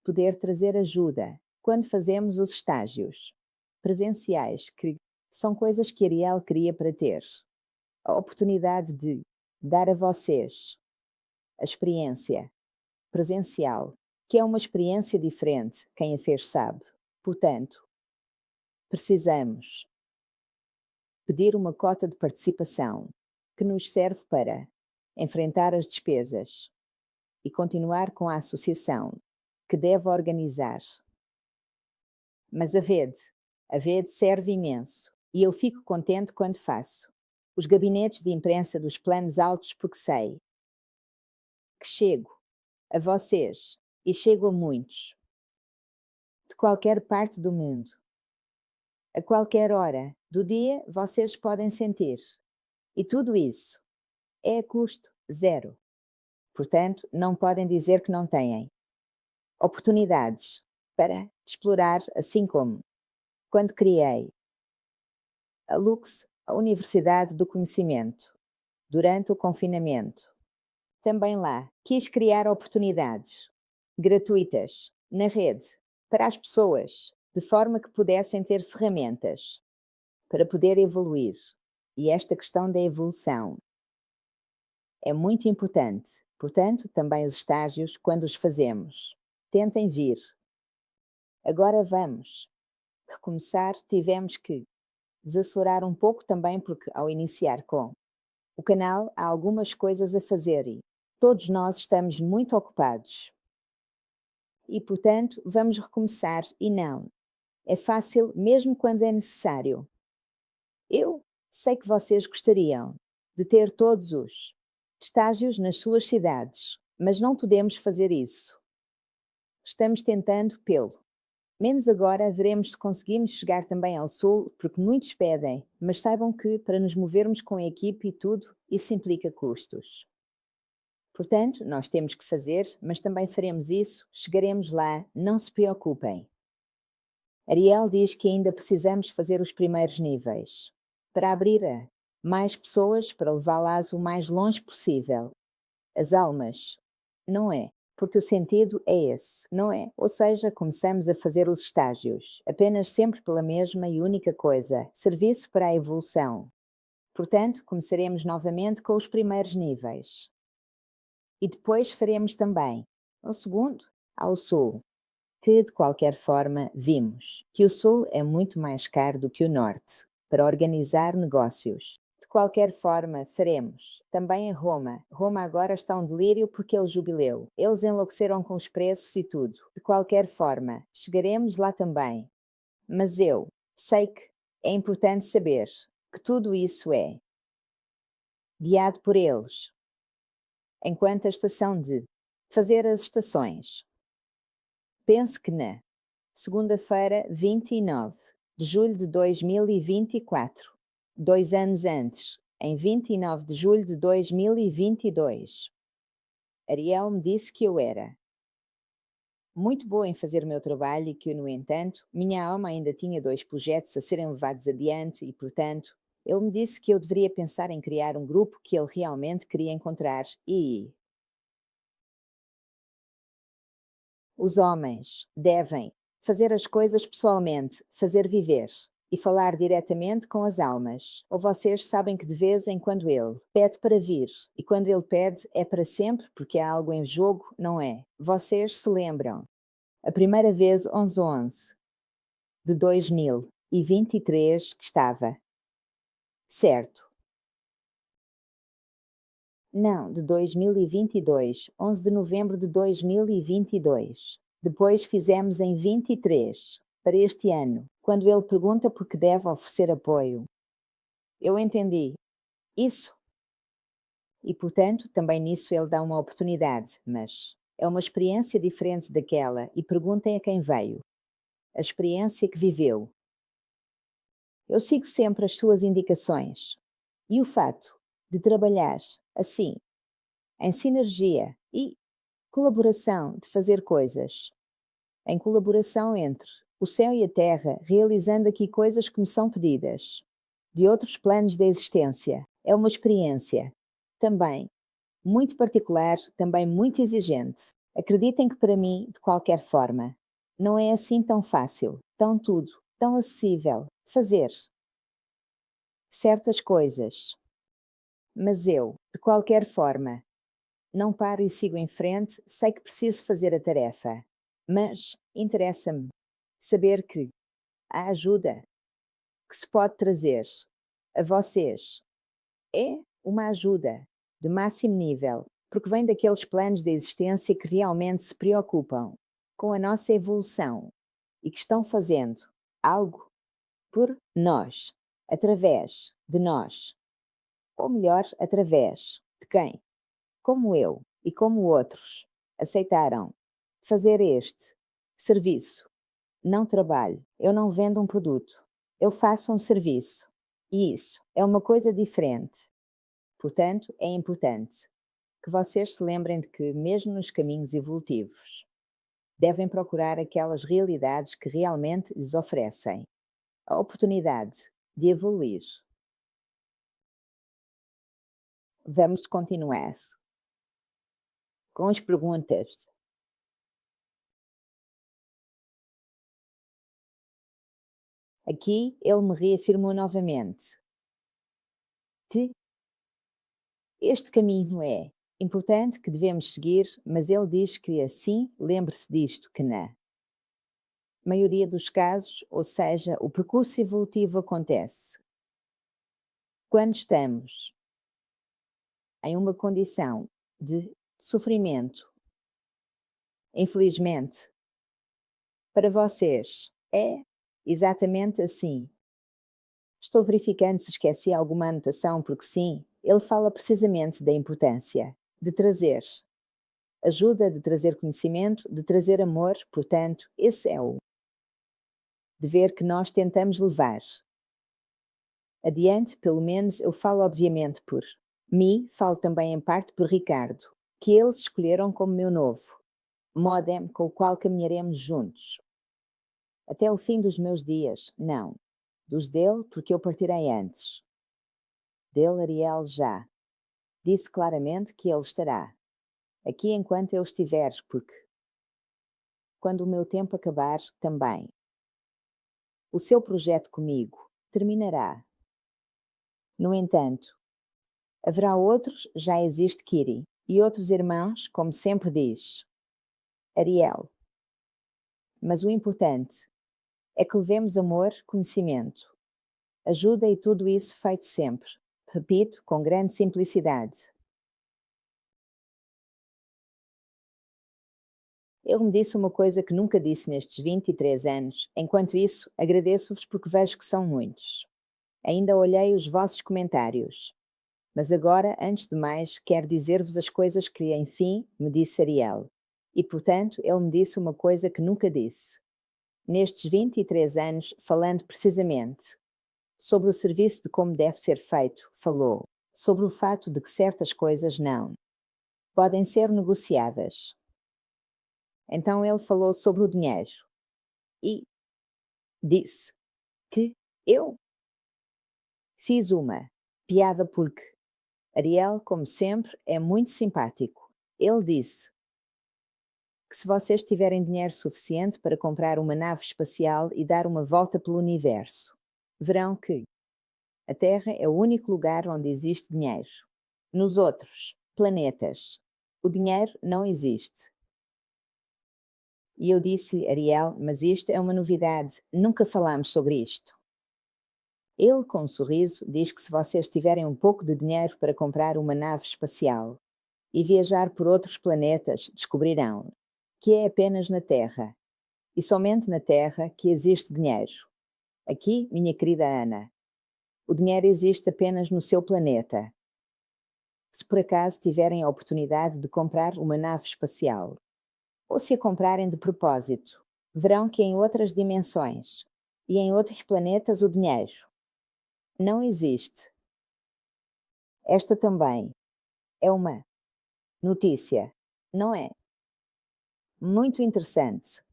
poder trazer ajuda quando fazemos os estágios presenciais, que são coisas que Ariel queria para ter. A oportunidade de dar a vocês a experiência presencial, que é uma experiência diferente, quem a fez sabe. Portanto, precisamos pedir uma cota de participação que nos serve para enfrentar as despesas e continuar com a associação que deve organizar. Mas a VED serve imenso e eu fico contente quando faço os gabinetes de imprensa dos planos altos, porque sei que chego a vocês e chego a muitos de qualquer parte do mundo. A qualquer hora do dia vocês podem sentir. E tudo isso é a custo zero. Portanto, não podem dizer que não têm oportunidades para explorar, assim como quando criei a Lux, a Universidade do Conhecimento, durante o confinamento. Também lá quis criar oportunidades gratuitas na rede para as pessoas, de forma que pudessem ter ferramentas para poder evoluir. E esta questão da evolução é muito importante. Portanto, também os estágios, quando os fazemos, tentem vir. Agora vamos recomeçar. Tivemos que desacelerar um pouco também, porque ao iniciar com o canal há algumas coisas a fazer e todos nós estamos muito ocupados. E, portanto, vamos recomeçar e não. É fácil mesmo quando é necessário. Eu sei que vocês gostariam de ter todos os estágios nas suas cidades, mas não podemos fazer isso. Estamos tentando pelo menos agora veremos se conseguimos chegar também ao sul, porque muitos pedem, mas saibam que para nos movermos com a equipe e tudo, isso implica custos. Portanto, nós temos que fazer, mas também faremos isso, chegaremos lá, não se preocupem. Ariel diz que ainda precisamos fazer os primeiros níveis, para abrir a mais pessoas, para levá-las o mais longe possível. As almas, não é? Porque o sentido é esse, não é? Ou seja, começamos a fazer os estágios, apenas sempre pela mesma e única coisa, serviço para a evolução. Portanto, começaremos novamente com os primeiros níveis. E depois faremos também O segundo, ao sul, que de qualquer forma vimos que o sul é muito mais caro do que o norte para organizar negócios. De qualquer forma, faremos. Também em Roma. Roma agora está um delírio porque é o jubileu. Eles enlouqueceram com os preços e tudo. De qualquer forma, chegaremos lá também. Mas eu sei que é importante saber que tudo isso é guiado por eles, enquanto a estação de fazer as estações. Pense que na segunda-feira, 29 de julho de 2024, 2 anos antes, em 29 de julho de 2022, Ariel me disse que eu era muito boa em fazer o meu trabalho e que, no entanto, minha alma ainda tinha 2 projetos a serem levados adiante e, portanto, ele me disse que eu deveria pensar em criar um grupo que ele realmente queria encontrar e os homens devem fazer as coisas pessoalmente, fazer viver e falar diretamente com as almas. Ou vocês sabem que de vez em quando ele pede para vir, e quando ele pede é para sempre, porque há algo em jogo, não é? Vocês se lembram? A primeira vez 11/11 de 2023 que estava certo. Não, de 2022, 11 de novembro de 2022. Depois fizemos em 23, para este ano, quando ele pergunta por que deve oferecer apoio. Eu entendi. Isso. E, portanto, também nisso ele dá uma oportunidade, mas é uma experiência diferente daquela e perguntem a quem veio. A experiência que viveu. Eu sigo sempre as suas indicações. E o fato de trabalhar assim, em sinergia e colaboração, de fazer coisas em colaboração entre o céu e a terra, realizando aqui coisas que me são pedidas, de outros planos da existência. É uma experiência também muito particular, também muito exigente. Acreditem que para mim, de qualquer forma, não é assim tão fácil, tão tudo, tão acessível fazer certas coisas. Mas eu, de qualquer forma, não paro e sigo em frente, sei que preciso fazer a tarefa, mas interessa-me saber que a ajuda que se pode trazer a vocês é uma ajuda de máximo nível, porque vem daqueles planos de existência que realmente se preocupam com a nossa evolução e que estão fazendo algo por nós, através de nós, ou melhor, através de quem? Como eu e como outros aceitaram fazer este serviço. Não trabalho, eu não vendo um produto, eu faço um serviço. E isso é uma coisa diferente. Portanto, é importante que vocês se lembrem de que, mesmo nos caminhos evolutivos, devem procurar aquelas realidades que realmente lhes oferecem a oportunidade de evoluir. Vamos continuar com as perguntas. Aqui ele me reafirmou novamente que este caminho é importante, que devemos seguir, mas ele diz que assim, lembre-se disto, que na maioria dos casos, ou seja, o percurso evolutivo acontece quando estamos em uma condição de sofrimento. Infelizmente, para vocês é exatamente assim. Estou verificando se esqueci alguma anotação, porque sim, ele fala precisamente da importância de trazer ajuda, de trazer conhecimento, de trazer amor, portanto, esse é o dever que nós tentamos levar adiante. Pelo menos eu falo obviamente por mim, falo também em parte por Ricardo, que eles escolheram como meu novo modem com o qual caminharemos juntos. Até o fim dos meus dias, não. Dos dele, porque eu partirei antes. Dele, Ariel, já. Disse claramente que ele estará aqui enquanto eu estiver, porque quando o meu tempo acabar, também. O seu projeto comigo terminará. No entanto, haverá outros, já existe Kiri, e outros irmãos, como sempre diz. Ariel. Mas o importante é que levemos amor, conhecimento, ajuda e tudo isso feito sempre. Repito, com grande simplicidade. Ele me disse uma coisa que nunca disse nestes 23 anos. Enquanto isso, agradeço-vos porque vejo que são muitos. Ainda olhei os vossos comentários. Mas agora, antes de mais, quero dizer-vos as coisas que, enfim, me disse Ariel. E, portanto, ele me disse uma coisa que nunca disse. Nestes 23 anos, falando precisamente sobre o serviço de como deve ser feito, falou sobre o fato de que certas coisas não podem ser negociadas. Então ele falou sobre o dinheiro e disse que eu fiz uma piada porque Ariel, como sempre, é muito simpático. Ele disse que se vocês tiverem dinheiro suficiente para comprar uma nave espacial e dar uma volta pelo universo, verão que a Terra é o único lugar onde existe dinheiro. Nos outros planetas, o dinheiro não existe. E eu disse, Ariel, mas isto é uma novidade, nunca falámos sobre isto. Ele, com um sorriso, diz que se vocês tiverem um pouco de dinheiro para comprar uma nave espacial e viajar por outros planetas, descobrirão que é apenas na Terra, e somente na Terra, que existe dinheiro. Aqui, minha querida Ana, o dinheiro existe apenas no seu planeta. Se por acaso tiverem a oportunidade de comprar uma nave espacial, ou se a comprarem de propósito, verão que em outras dimensões e em outros planetas o dinheiro não existe. Esta também é uma notícia, não é? Muito interessante.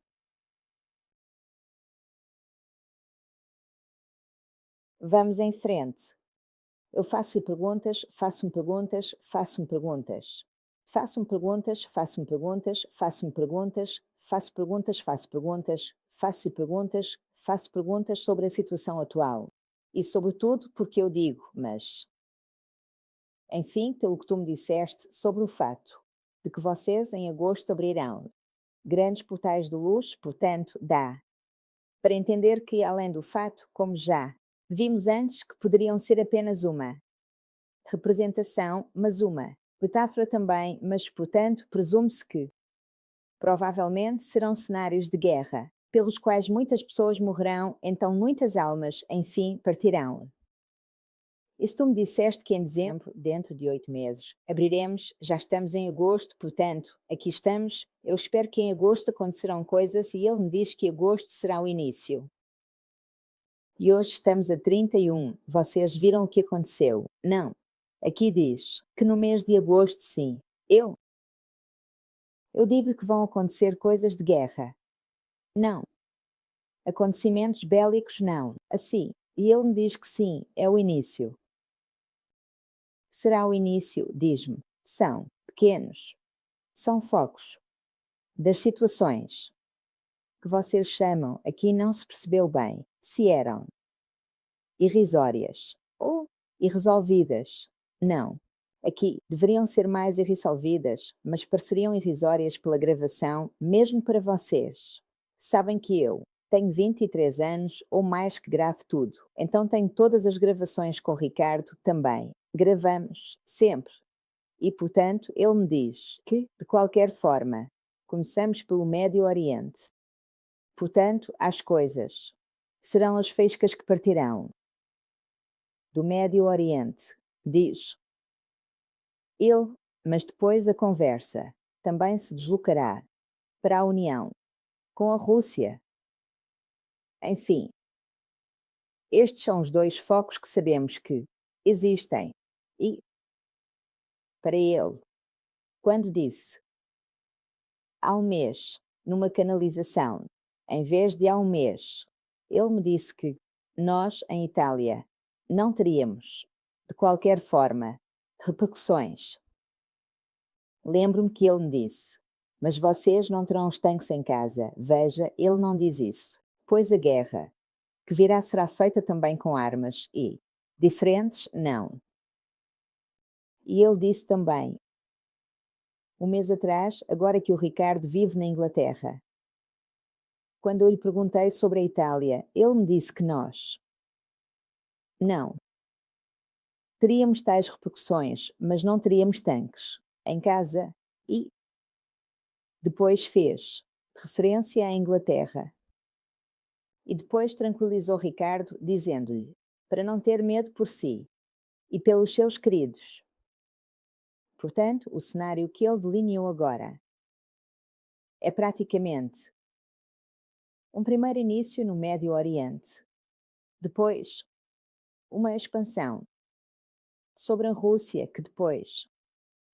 Vamos em frente. Eu faço-lhe perguntas, faço-me perguntas, faço-me perguntas. Faço-me perguntas, faço-me perguntas, faço-me perguntas, faço perguntas, faço perguntas, faço perguntas, faço perguntas sobre a situação atual. E sobretudo porque eu digo, mas, enfim, pelo que tu me disseste sobre o fato de que vocês em agosto abrirão grandes portais de luz, portanto, dá para entender que, além do fato, como já vimos antes, que poderiam ser apenas uma representação, mas uma metáfora também, mas, portanto, presume-se que, provavelmente, serão cenários de guerra, pelos quais muitas pessoas morrerão, então muitas almas, enfim, partirão. E se tu me disseste que em dezembro, dentro de 8 meses, abriremos, já estamos em agosto, portanto, aqui estamos, eu espero que em agosto acontecerão coisas e ele me diz que agosto será o início. E hoje estamos a 31, vocês viram o que aconteceu? Não. Aqui diz que no mês de agosto, sim. Eu digo que vão acontecer coisas de guerra. Não. Acontecimentos bélicos, não. Assim. E ele me diz que sim, é o início. Será o início, diz-me. São pequenos. São focos das situações que vocês chamam, aqui não se percebeu bem, se eram irrisórias ou irresolvidas. Não. Aqui deveriam ser mais irresolvidas, mas pareceriam irrisórias pela gravação, mesmo para vocês. Sabem que eu tenho 23 anos ou mais que gravo tudo, então tenho todas as gravações com o Ricardo também. Gravamos, sempre. E, portanto, ele me diz que, de qualquer forma, começamos pelo Médio Oriente. Portanto, as coisas serão as faíscas que partirão do Médio Oriente, diz ele, mas depois a conversa também se deslocará para a união com a Rússia. Enfim, estes são os dois focos que sabemos que existem. E, para ele, quando disse há um mês, numa canalização, em vez de há um mês, ele me disse que nós, em Itália, não teríamos, de qualquer forma, repercussões. Lembro-me que ele me disse: mas vocês não terão os tanques em casa. Veja, ele não diz isso. Pois a guerra, que virá será feita também com armas e diferentes, não. E ele disse também um mês atrás, agora que o Ricardo vive na Inglaterra. Quando eu lhe perguntei sobre a Itália, ele me disse que nós. Não. Teríamos tais repercussões, mas não teríamos tanques. Em casa. E depois fez referência à Inglaterra. E depois tranquilizou Ricardo, dizendo-lhe para não ter medo por si e pelos seus queridos. Portanto, o cenário que ele delineou agora é praticamente um primeiro início no Médio Oriente, depois uma expansão sobre a Rússia, que depois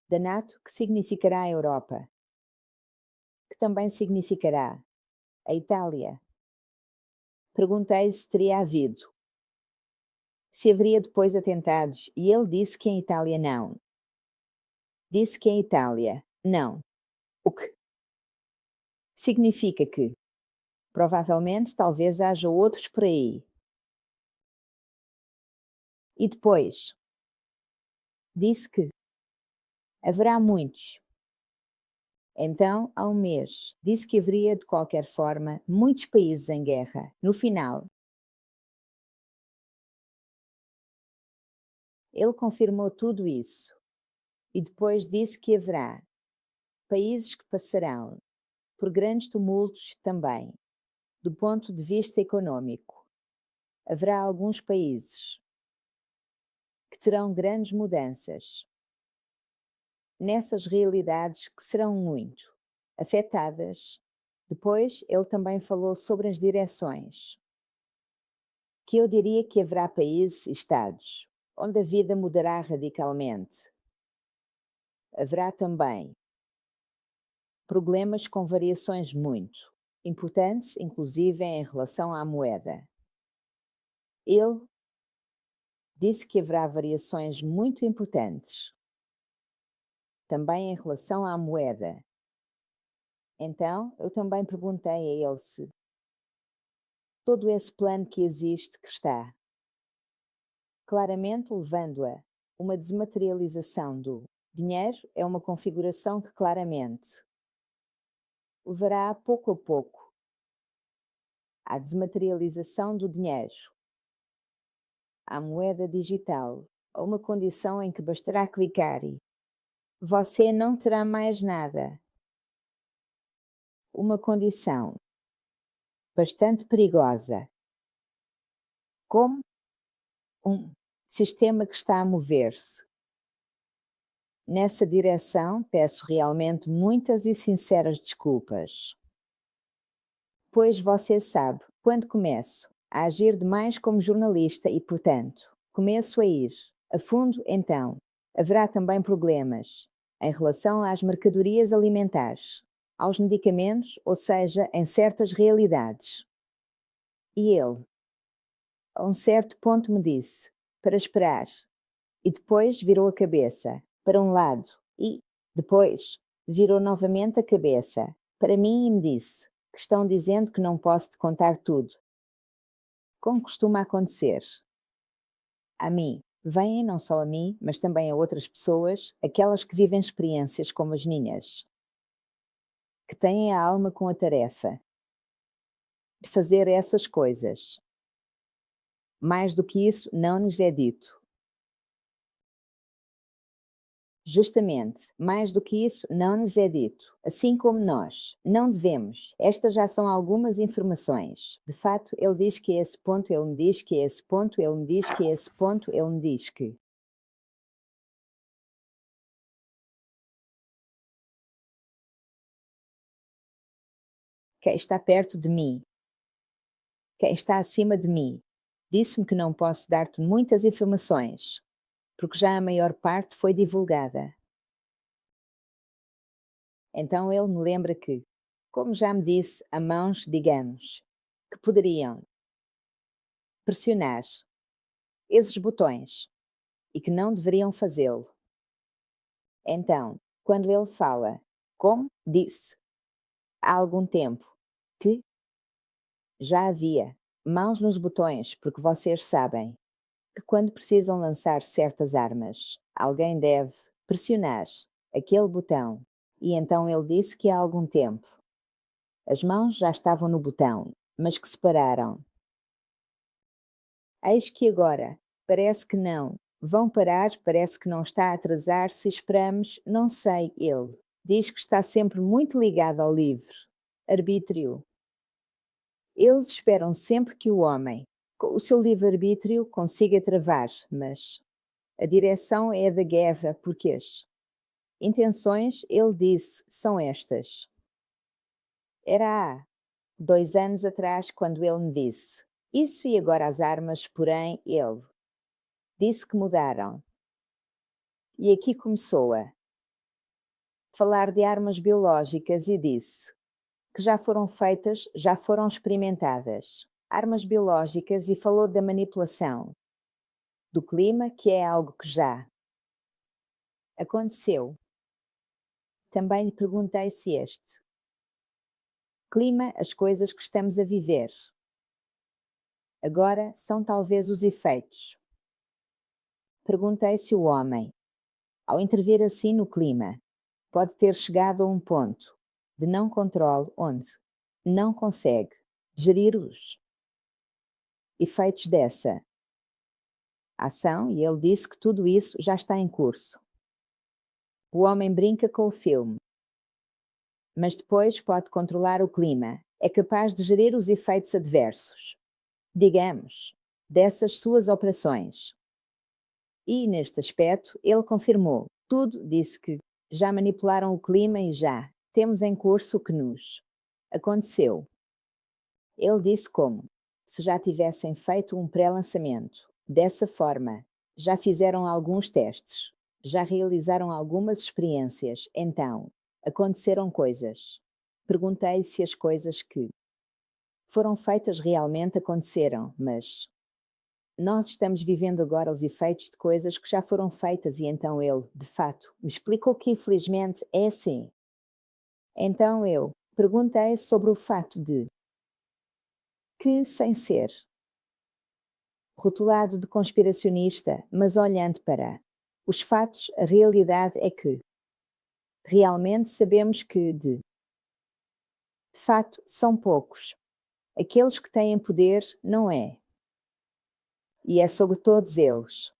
da NATO, que significará a Europa, que também significará a Itália. Perguntei se teria havido, se haveria depois atentados, e ele disse que em Itália não. Disse que em Itália não. O que significa que, provavelmente, talvez haja outros por aí. E depois, disse que haverá muitos. Então, há um mês, disse que haveria, de qualquer forma, muitos países em guerra. No final, ele confirmou tudo isso. E depois disse que haverá países que passarão por grandes tumultos também, do ponto de vista econômico. Haverá alguns países que terão grandes mudanças nessas realidades que serão muito afetadas. Depois, ele também falou sobre as direções, que eu diria que haverá países e estados onde a vida mudará radicalmente. Haverá também problemas com variações muito importantes, inclusive em relação à moeda. Ele disse que haverá variações muito importantes também em relação à moeda. Então, eu também perguntei a ele se todo esse plano que existe, que está claramente levando a uma desmaterialização do dinheiro, é uma configuração que claramente levará pouco a pouco à desmaterialização do dinheiro, à moeda digital, a uma condição em que bastará clicar e você não terá mais nada. Uma condição bastante perigosa, como um sistema que está a mover-se. Nessa direção, peço realmente muitas e sinceras desculpas. Pois você sabe, quando começo a agir demais como jornalista e, portanto, começo a ir a fundo, então, haverá também problemas em relação às mercadorias alimentares, aos medicamentos, ou seja, em certas realidades. E ele, a um certo ponto, me disse para esperar, e depois virou a cabeça para um lado e, depois, virou novamente a cabeça para mim e me disse que estão dizendo que não posso te contar tudo. Como costuma acontecer. A mim, vêm não só a mim, mas também a outras pessoas, aquelas que vivem experiências como as minhas, que têm a alma com a tarefa de fazer essas coisas. Mais do que isso, não nos é dito. Justamente, mais do que isso, não nos é dito. Assim como nós, não devemos. Estas já são algumas informações. De fato, ele diz que esse ponto, ele me diz que esse ponto, ele me diz que esse ponto, ele me diz que. Quem está perto de mim, quem está acima de mim, disse-me que não posso dar-te muitas informações, porque já a maior parte foi divulgada. Então ele me lembra que, como já me disse, há mãos, digamos, que poderiam pressionar esses botões e que não deveriam fazê-lo. Então, quando ele fala, como disse há algum tempo, que já havia mãos nos botões, porque vocês sabem que quando precisam lançar certas armas, alguém deve pressionar aquele botão E então ele disse que há algum tempo. As mãos já estavam no botão, mas que se pararam. Eis que agora, parece que não. Vão parar, parece que não está a atrasar se esperamos, não sei, ele. Diz que está sempre muito ligado ao livre. Arbítrio. Eles esperam sempre que o homem, com o seu livre-arbítrio, consiga travar, mas a direção é a da guerra, porque as intenções, ele disse, são estas. Era há 2 anos atrás quando ele me disse. Isso e agora as armas, porém, ele disse que mudaram. E aqui começou a falar de armas biológicas e disse que já foram feitas, já foram experimentadas. Armas biológicas e falou da manipulação do clima, que é algo que já aconteceu. Também lhe perguntei se este clima, as coisas que estamos a viver, agora são talvez os efeitos. Perguntei se o homem, ao intervir assim no clima, pode ter chegado a um ponto de não controle onde não consegue gerir os efeitos dessa ação, e ele disse que tudo isso já está em curso. O homem brinca com o filme, mas depois pode controlar o clima, é capaz de gerir os efeitos adversos, digamos, dessas suas operações. E, neste aspecto, ele confirmou tudo, disse que já manipularam o clima e já temos em curso o que nos aconteceu. Ele disse como se já tivessem feito um pré-lançamento. Dessa forma, já fizeram alguns testes, já realizaram algumas experiências, então aconteceram coisas. Perguntei se as coisas que foram feitas realmente aconteceram, mas nós estamos vivendo agora os efeitos de coisas que já foram feitas e então ele, de fato, me explicou que infelizmente é assim. Então eu perguntei sobre o fato de que, sem ser rotulado de conspiracionista, mas olhando para os fatos, a realidade é que realmente sabemos que, de fato, são poucos. Aqueles que têm poder, não é? E é sobre todos eles.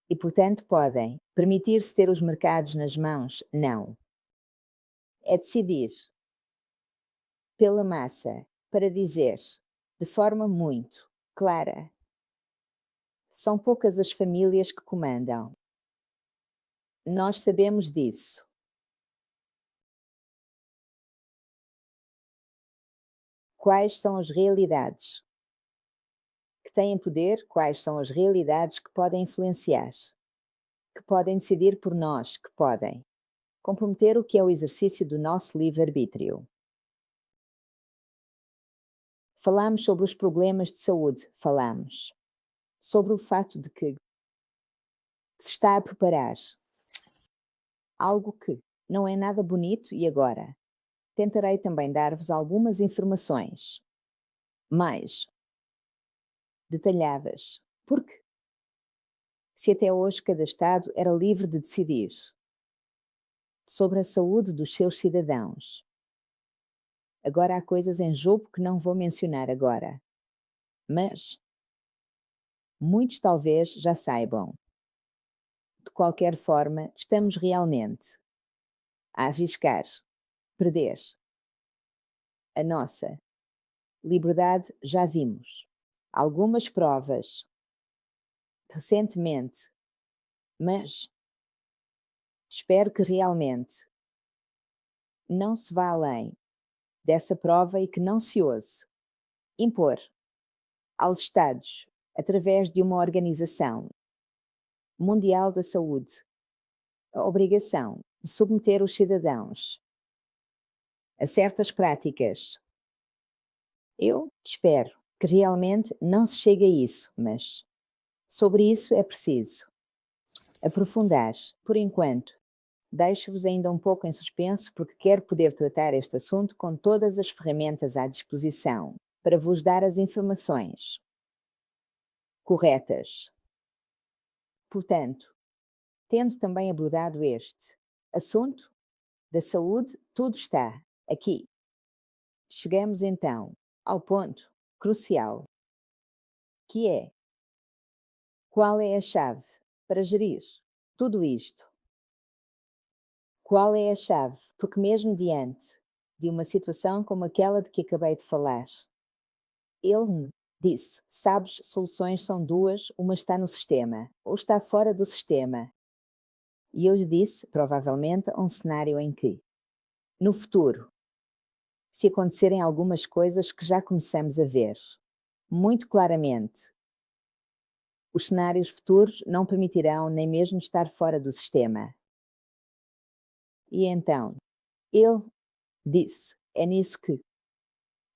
E, portanto, podem permitir-se ter os mercados nas mãos? Não. É decidir pela massa para dizer, de forma muito clara, são poucas as famílias que comandam. Nós sabemos disso. Quais são as realidades que têm poder? Quais são as realidades que podem influenciar? Que podem decidir por nós? Que podem comprometer o que é o exercício do nosso livre-arbítrio? Falamos sobre os problemas de saúde. Falamos sobre o fato de que se está a preparar algo que não é nada bonito e agora tentarei também dar-vos algumas informações mais detalhadas, porque se até hoje cada Estado era livre de decidir sobre a saúde dos seus cidadãos, agora há coisas em jogo que não vou mencionar agora, mas muitos talvez já saibam. De qualquer forma, estamos realmente a arriscar perder a nossa liberdade. Já vimos algumas provas recentemente, mas espero que realmente não se vá além dessa prova e que não se ouse impor aos Estados, através de uma organização mundial da saúde, a obrigação de submeter os cidadãos a certas práticas. Eu espero que realmente não se chegue a isso, mas sobre isso é preciso aprofundar. Por enquanto, deixo-vos ainda um pouco em suspenso porque quero poder tratar este assunto com todas as ferramentas à disposição para vos dar as informações corretas. Portanto, tendo também abordado este assunto da saúde, tudo está aqui. Chegamos então ao ponto crucial, que é: qual é a chave para gerir tudo isto? Qual é a chave? Porque mesmo diante de uma situação como aquela de que acabei de falar, ele me disse: sabes, soluções são duas, uma está no sistema ou está fora do sistema. E eu lhe disse, provavelmente, um cenário em que, no futuro, se acontecerem algumas coisas que já começamos a ver muito claramente, os cenários futuros não permitirão nem mesmo estar fora do sistema. E então, ele disse: é nisso que,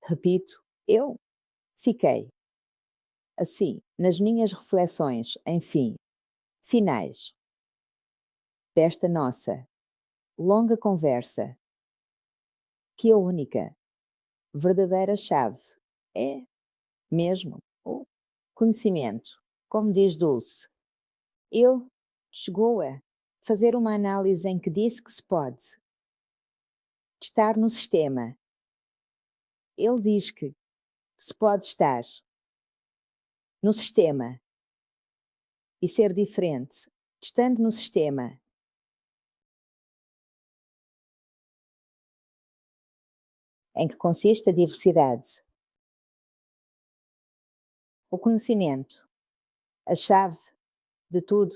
repito, eu fiquei assim, nas minhas reflexões, enfim, finais desta nossa longa conversa, que a única verdadeira chave é mesmo o conhecimento. Como diz Dulce, ele chegou a fazer uma análise em que disse que se pode estar no sistema. Ele diz que se pode estar no sistema e ser diferente, estando no sistema. Em que consiste a diversidade? O conhecimento. A chave de tudo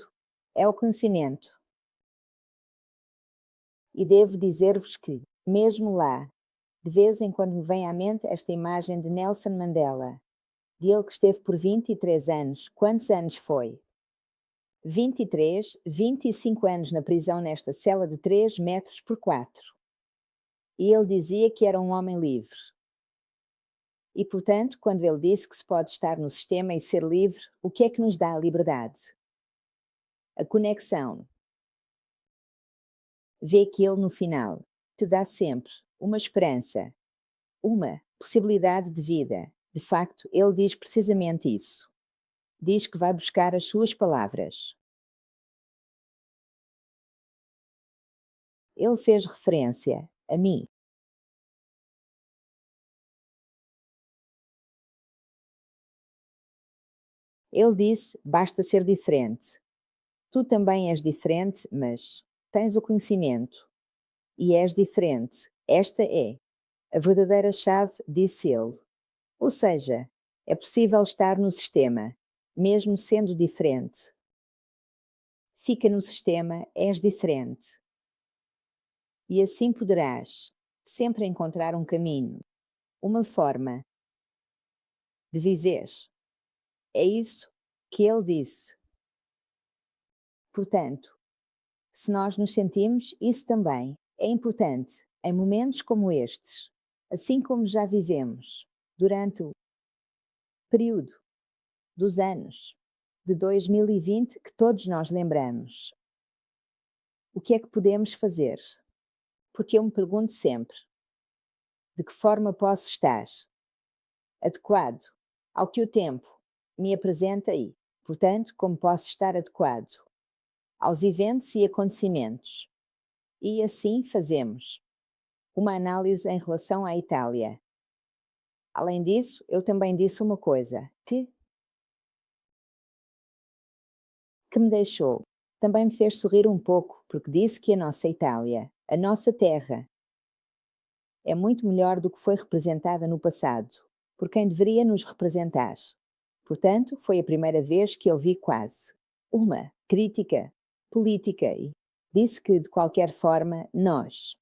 é o conhecimento. E devo dizer-vos que, mesmo lá, de vez em quando me vem à mente esta imagem de Nelson Mandela, de ele que esteve por 23 anos. Quantos anos foi? 23, 25 anos na prisão nesta cela de 3 metros por 4. E ele dizia que era um homem livre. E, portanto, quando ele disse que se pode estar no sistema e ser livre, o que é que nos dá a liberdade? A conexão. Vê que ele, no final, te dá sempre uma esperança, uma possibilidade de vida. De facto, ele diz precisamente isso. Diz que vai buscar as suas palavras. Ele fez referência a mim. Ele disse: basta ser diferente. Tu também és diferente, mas tens o conhecimento e és diferente. Esta é a verdadeira chave, disse ele. Ou seja, é possível estar no sistema, mesmo sendo diferente. Fica no sistema, és diferente. E assim poderás sempre encontrar um caminho, uma forma de viver. É isso que ele disse. Portanto, se nós nos sentimos, isso também é importante em momentos como estes, assim como já vivemos durante o período dos anos de 2020 que todos nós lembramos. O que é que podemos fazer? Porque eu me pergunto sempre, de que forma posso estar adequado ao que o tempo me apresenta e, portanto, como posso estar adequado aos eventos e acontecimentos. E assim fazemos uma análise em relação à Itália. Além disso, eu também disse uma coisa que me deixou, também me fez sorrir um pouco, porque disse que a nossa Itália, a nossa terra, é muito melhor do que foi representada no passado, por quem deveria nos representar. Portanto, foi a primeira vez que ouvi quase uma crítica política e disse que, de qualquer forma, nós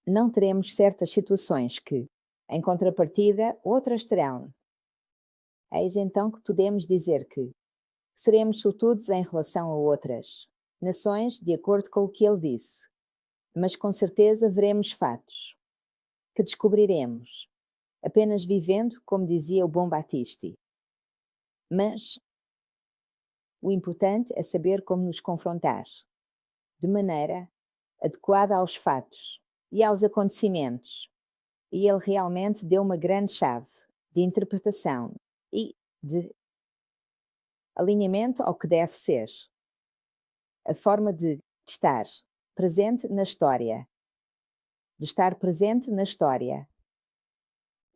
não teremos certas situações que, em contrapartida, outras terão. Eis então que podemos dizer que seremos sortudos em relação a outras nações, de acordo com o que ele disse, mas com certeza veremos fatos que descobriremos apenas vivendo, como dizia o bom Battisti. Mas o importante é saber como nos confrontar, de maneira adequada aos fatos e aos acontecimentos. E ele realmente deu uma grande chave de interpretação e de alinhamento ao que deve ser. A forma de estar presente na história. de estar presente na história.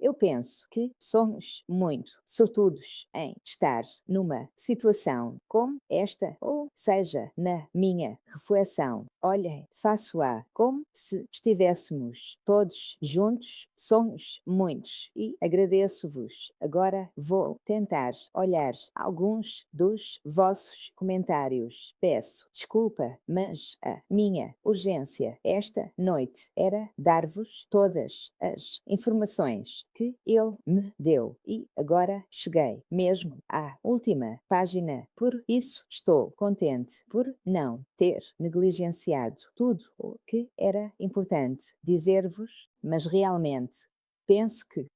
Eu penso que somos muito sortudos em estar numa situação como esta, ou seja, na minha reflexão. Olhem, faço-a como se estivéssemos todos juntos, somos muitos e agradeço-vos. Agora vou tentar olhar alguns dos vossos comentários. Peço desculpa, mas a minha urgência esta noite era dar-vos todas as informações que ele me deu e agora cheguei mesmo à última página. Por isso estou contente por não ter negligenciado tudo o que era importante dizer-vos, mas realmente penso que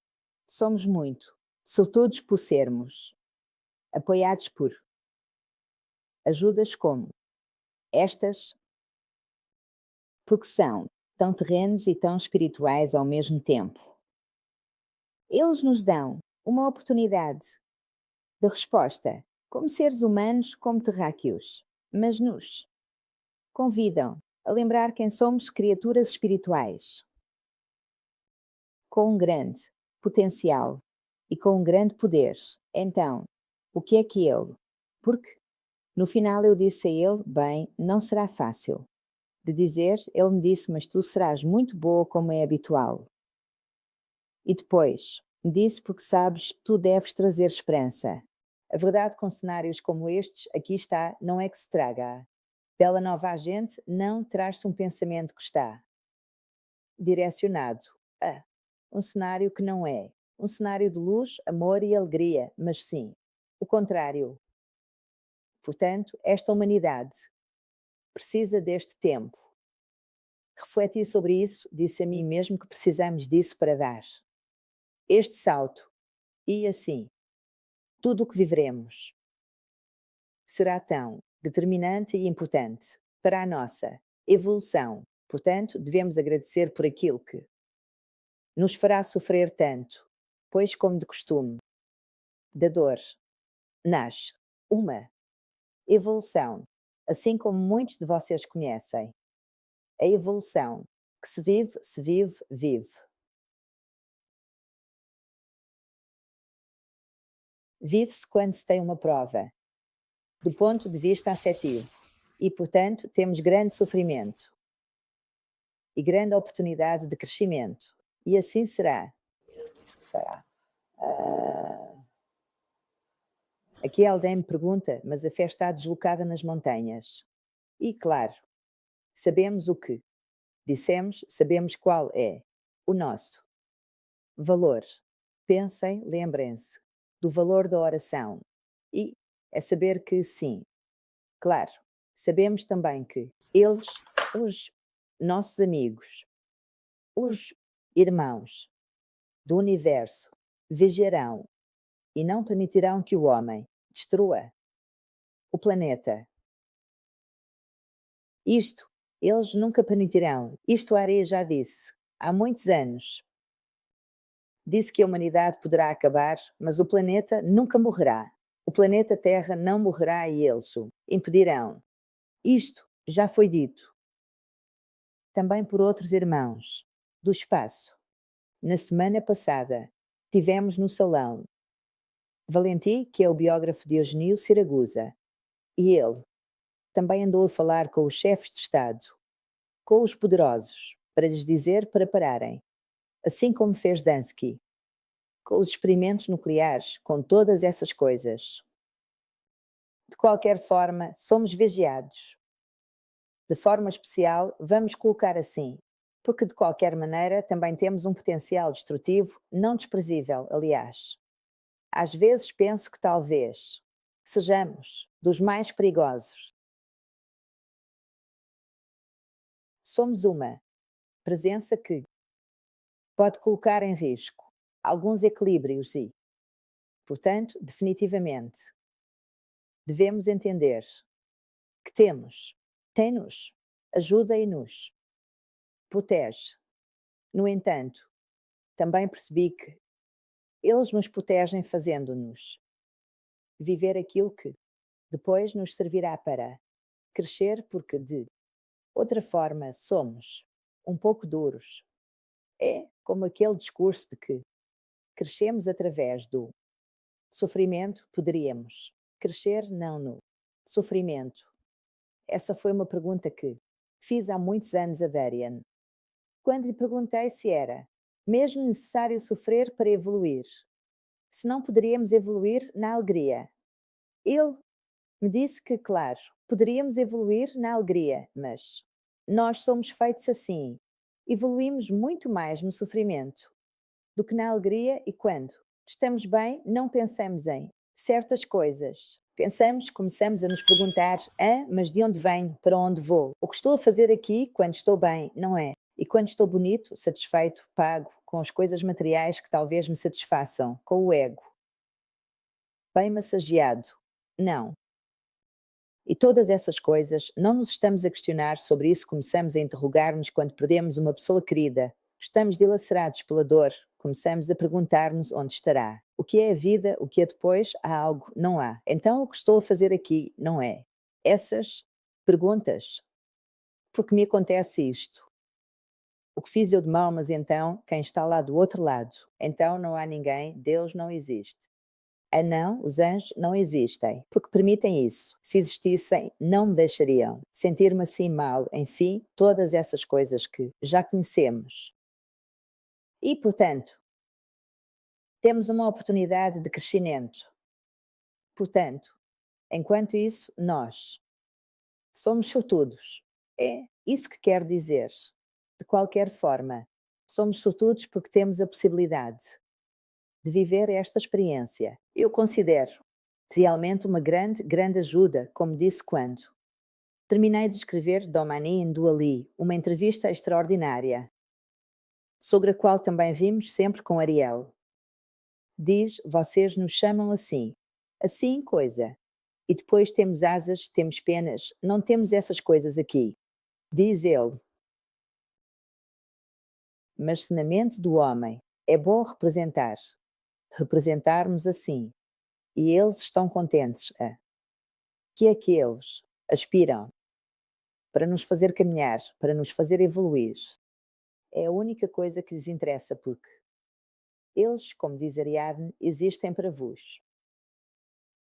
somos muito sortudos por sermos apoiados por ajudas como estas, porque são tão terrenos e tão espirituais ao mesmo tempo. Eles nos dão uma oportunidade de resposta, como seres humanos, como terráqueos, mas nos convidam a lembrar quem somos criaturas espirituais, com um grande potencial e com um grande poder. Então, o que é que ele? Porque no final eu disse a ele: bem, não será fácil. De dizer, ele me disse: mas tu serás muito boa como é habitual. E depois, disse porque sabes, tu deves trazer esperança. A verdade com cenários como estes, aqui está, não é que se traga. Pela nova agente, não traz-se um pensamento que está direcionado a um cenário que não é. Um cenário de luz, amor e alegria, mas sim, o contrário. Portanto, esta humanidade precisa deste tempo. Refleti sobre isso, disse a mim mesmo que precisamos disso para dar este salto. E assim, tudo o que viveremos será tão determinante e importante para a nossa evolução. Portanto, devemos agradecer por aquilo que nos fará sofrer tanto, pois, como de costume, da dor nasce uma evolução, assim como muitos de vocês conhecem. A evolução que se vive, se vive, vive. Vive-se quando se tem uma prova, do ponto de vista afetivo, e, portanto, temos grande sofrimento e grande oportunidade de crescimento. E assim será. Será. Aqui alguém me pergunta, mas a fé está deslocada nas montanhas. E, claro, sabemos o que dissemos, sabemos qual é o nosso valor. Pensem, lembrem-se do valor da oração. E é saber que sim, claro, sabemos também que eles, os nossos amigos, os irmãos do universo, vigiarão e não permitirão que o homem destrua o planeta. Isto eles nunca permitirão. Isto a areia já disse há muitos anos. Disse que a humanidade poderá acabar, mas o planeta nunca morrerá. O planeta Terra não morrerá e eles o impedirão. Isto já foi dito também por outros irmãos do espaço. Na semana passada, tivemos no salão Valenti, que é o biógrafo de Eugenio Siragusa, e ele também andou a falar com os chefes de Estado, com os poderosos, para lhes dizer para pararem, assim como fez Dansky, com os experimentos nucleares, com todas essas coisas. De qualquer forma, somos vigiados. De forma especial, vamos colocar assim, porque de qualquer maneira também temos um potencial destrutivo não desprezível, aliás. Às vezes penso que talvez sejamos dos mais perigosos. Somos uma presença que pode colocar em risco alguns equilíbrios e, portanto, definitivamente, devemos entender que tem-nos, ajuda e nos protege. No entanto, também percebi que eles nos protegem fazendo-nos viver aquilo que depois nos servirá para crescer, porque de outra forma somos um pouco duros, É como aquele discurso de que crescemos através do sofrimento, poderíamos. Crescer, não no sofrimento. Essa foi uma pergunta que fiz há muitos anos a Darian, quando lhe perguntei se era mesmo necessário sofrer para evoluir, se não poderíamos evoluir na alegria. Ele me disse que, claro, poderíamos evoluir na alegria, mas nós somos feitos assim. Evoluímos muito mais no sofrimento do que na alegria e quando estamos bem, não pensamos em certas coisas. Pensamos, começamos a nos perguntar: mas de onde venho? Para onde vou? O que estou a fazer aqui quando estou bem, não é? E quando estou bonito, satisfeito, pago, com as coisas materiais que talvez me satisfaçam, com o ego, bem massageado. Não. E todas essas coisas, não nos estamos a questionar sobre isso, começamos a interrogar-nos quando perdemos uma pessoa querida, estamos dilacerados pela dor, começamos a perguntar-nos onde estará. O que é a vida? O que é depois? Há algo? Não há. Então o que estou a fazer aqui não é. Essas perguntas. Porque me acontece isto? O que fiz eu de mal, mas então quem está lá do outro lado? Então não há ninguém, Deus não existe. Não, os anjos não existem, porque permitem isso. Se existissem, não me deixariam sentir-me assim mal, enfim, todas essas coisas que já conhecemos. E, portanto, temos uma oportunidade de crescimento. Portanto, enquanto isso, nós somos sortudos. É isso que quer dizer. De qualquer forma, somos sortudos porque temos a possibilidade de viver esta experiência. Eu considero realmente uma grande, grande ajuda, como disse quando terminei de escrever Domani in Duali, uma entrevista extraordinária, sobre a qual também vimos sempre com Ariel. Diz, vocês nos chamam assim. Assim, coisa. E depois temos asas, temos penas, não temos essas coisas aqui. Diz ele. Mas se na mente do homem é bom representarmos assim, e eles estão contentes, que é que eles aspiram para nos fazer caminhar, para nos fazer evoluir. É a única coisa que lhes interessa, porque eles, como diz Ariadne, existem para vos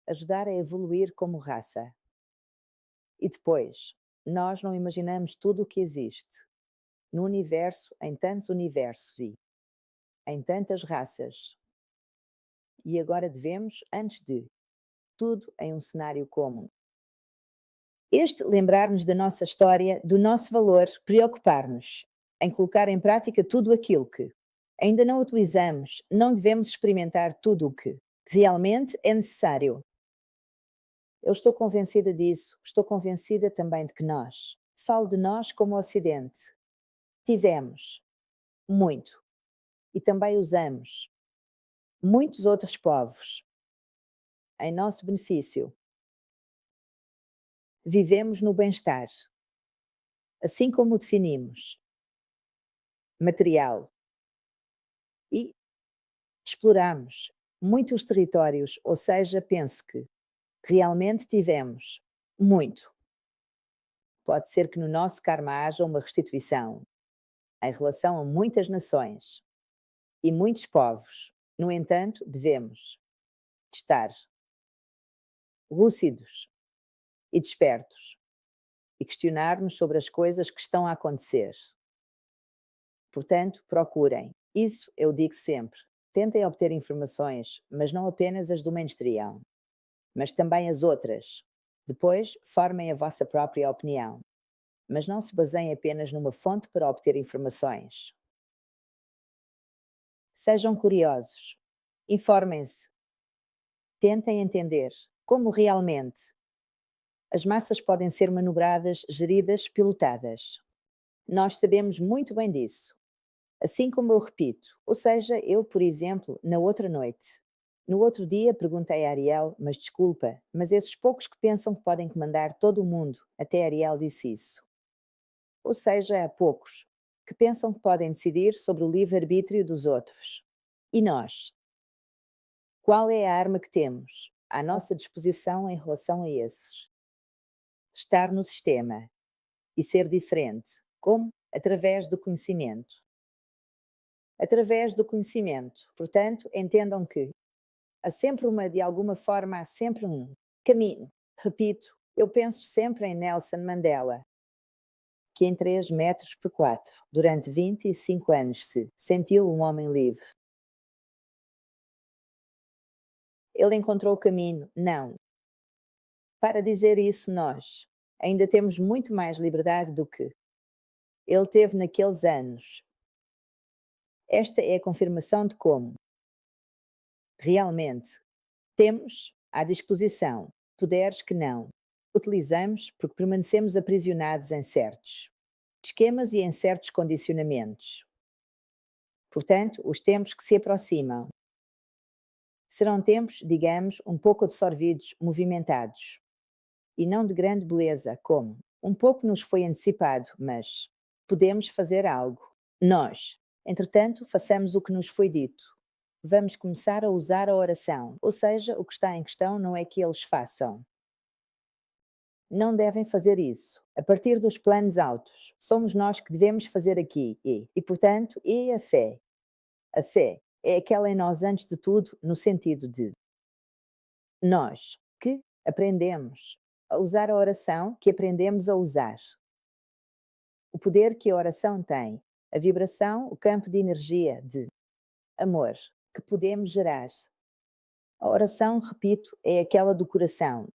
ajudar a evoluir como raça. E depois, nós não imaginamos tudo o que existe no universo, em tantos universos e em tantas raças. E agora devemos, antes de tudo, em um cenário comum. Este lembrar-nos da nossa história, do nosso valor, preocupar-nos em colocar em prática tudo aquilo que ainda não utilizamos, não devemos experimentar tudo o que realmente é necessário. Eu estou convencida disso, estou convencida também de que nós, falo de nós como Ocidente, tivemos muito e também usamos muitos outros povos em nosso benefício. Vivemos no bem-estar, assim como o definimos, material, e exploramos muitos territórios, ou seja, penso que realmente tivemos muito. Pode ser que no nosso karma haja uma restituição em relação a muitas nações e muitos povos. No entanto, devemos estar lúcidos e despertos e questionar-nos sobre as coisas que estão a acontecer. Portanto, procurem. Isso eu digo sempre. Tentem obter informações, mas não apenas as do mainstream, mas também as outras. Depois, formem a vossa própria opinião, mas não se baseiem apenas numa fonte para obter informações. Sejam curiosos, informem-se, tentem entender como realmente as massas podem ser manobradas, geridas, pilotadas. Nós sabemos muito bem disso. Assim como eu repito, ou seja, eu, por exemplo, na outra noite. No outro dia perguntei a Ariel, mas desculpa, mas esses poucos que pensam que podem comandar todo o mundo, até Ariel disse isso. Ou seja, há poucos que pensam que podem decidir sobre o livre-arbítrio dos outros. E nós? Qual é a arma que temos à nossa disposição em relação a esses? Estar no sistema e ser diferente. Como? Através do conhecimento. através do conhecimento. Portanto, entendam que há sempre de alguma forma, há sempre um caminho. Repito, eu penso sempre em Nelson Mandela, que em 3 metros por 4, durante 25 anos, se sentiu um homem livre. Ele encontrou o caminho? Não. Para dizer isso, nós ainda temos muito mais liberdade do que ele teve naqueles anos. Esta é a confirmação de como, realmente, temos à disposição poderes que não utilizamos porque permanecemos aprisionados em certos esquemas e em certos condicionamentos. Portanto, os tempos que se aproximam serão tempos, digamos, um pouco absorvidos, movimentados, e não de grande beleza, como um pouco nos foi antecipado, mas podemos fazer algo. Nós, entretanto, façamos o que nos foi dito. Vamos começar a usar a oração, ou seja, o que está em questão não é que eles façam. Não devem fazer isso. A partir dos planos altos, somos nós que devemos fazer aqui portanto, é a fé. A fé é aquela em nós antes de tudo, no sentido de nós que aprendemos a usar a oração, que aprendemos a usar. O poder que a oração tem, a vibração, o campo de energia de amor que podemos gerar. A oração, repito, é aquela do coração.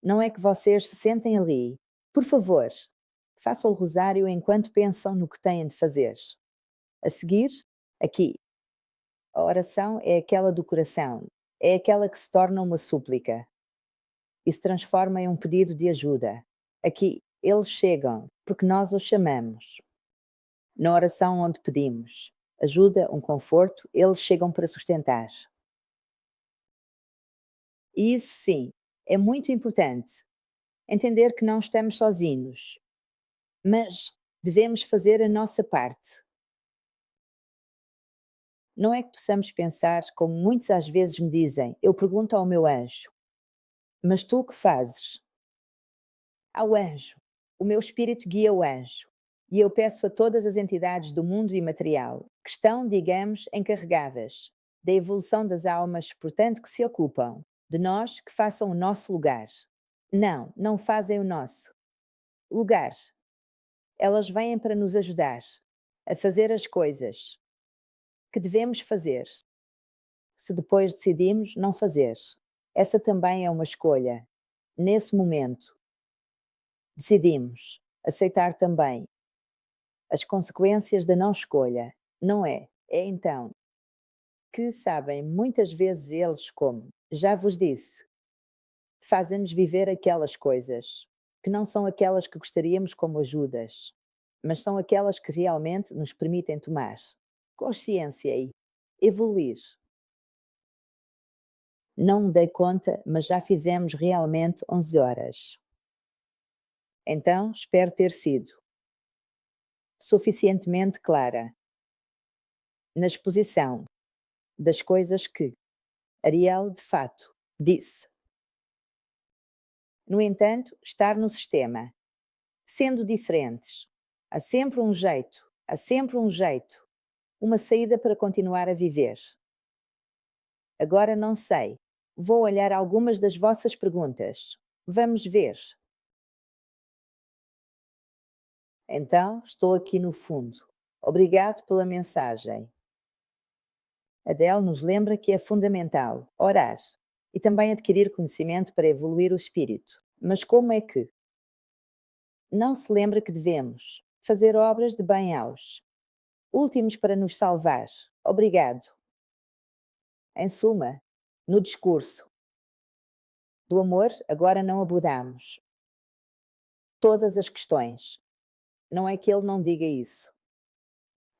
Não é que vocês se sentem ali. Por favor, façam o rosário enquanto pensam no que têm de fazer. A seguir, aqui. A oração é aquela do coração. É aquela que se torna uma súplica e se transforma em um pedido de ajuda. Aqui, eles chegam porque nós os chamamos. Na oração onde pedimos ajuda, um conforto, eles chegam para sustentar. E isso sim, é muito importante. Entender que não estamos sozinhos, mas devemos fazer a nossa parte. Não é que possamos pensar, como muitos às vezes me dizem, eu pergunto ao meu anjo, mas tu o que fazes? Ao anjo. O meu espírito guia o anjo. E eu peço a todas as entidades do mundo imaterial que estão, digamos, encarregadas da evolução das almas, portanto, que se ocupam de nós, que façam o nosso lugar. Não, não fazem o nosso lugar. Elas vêm para nos ajudar a fazer as coisas que devemos fazer. Se depois decidimos não fazer, essa também é uma escolha. Nesse momento, decidimos aceitar também as consequências da não escolha, não é? É então que sabem muitas vezes eles como, já vos disse, fazem-nos viver aquelas coisas que não são aquelas que gostaríamos como ajudas, mas são aquelas que realmente nos permitem tomar consciência e evoluir. Não me dei conta, mas já fizemos realmente 11 horas. Então, espero ter sido suficientemente clara na exposição das coisas que Ariel de fato disse. No entanto, estar no sistema, sendo diferentes, há sempre um jeito, uma saída para continuar a viver. Agora não sei. Vou olhar algumas das vossas perguntas. Vamos ver. Então, estou aqui no fundo. Obrigado pela mensagem. Adele nos lembra que é fundamental orar e também adquirir conhecimento para evoluir o espírito. Mas como é que? Não se lembra que devemos fazer obras de bem aos últimos para nos salvar. Obrigado. Em suma, no discurso do amor, agora não abordamos todas as questões. Não é que ele não diga isso.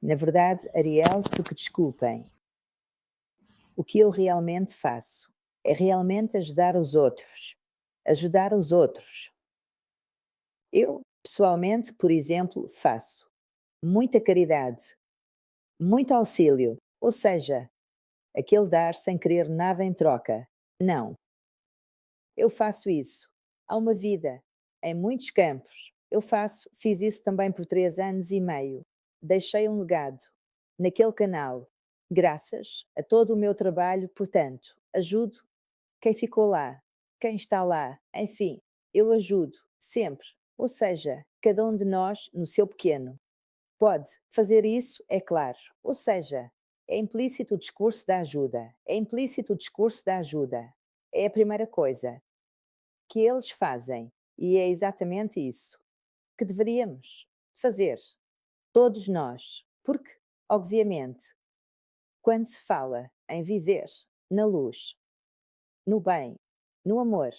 Na verdade, Ariel, porque desculpem, o que eu realmente faço é realmente ajudar os outros. Ajudar os outros. Eu, pessoalmente, por exemplo, faço muita caridade, muito auxílio, ou seja, aquele dar sem querer nada em troca. Não. Eu faço isso. Há uma vida, em muitos campos. Fiz isso também por 3 anos e meio. Deixei um legado. naquele canal, graças a todo o meu trabalho, portanto, ajudo quem ficou lá, quem está lá, enfim, eu ajudo, sempre. Ou seja, cada um de nós no seu pequeno. Pode fazer isso, é claro. Ou seja, é implícito o discurso da ajuda. É implícito o discurso da ajuda. É a primeira coisa que eles fazem. E é exatamente isso que deveríamos fazer, todos nós. Porque, obviamente, quando se fala em viver na luz, no bem, no amor,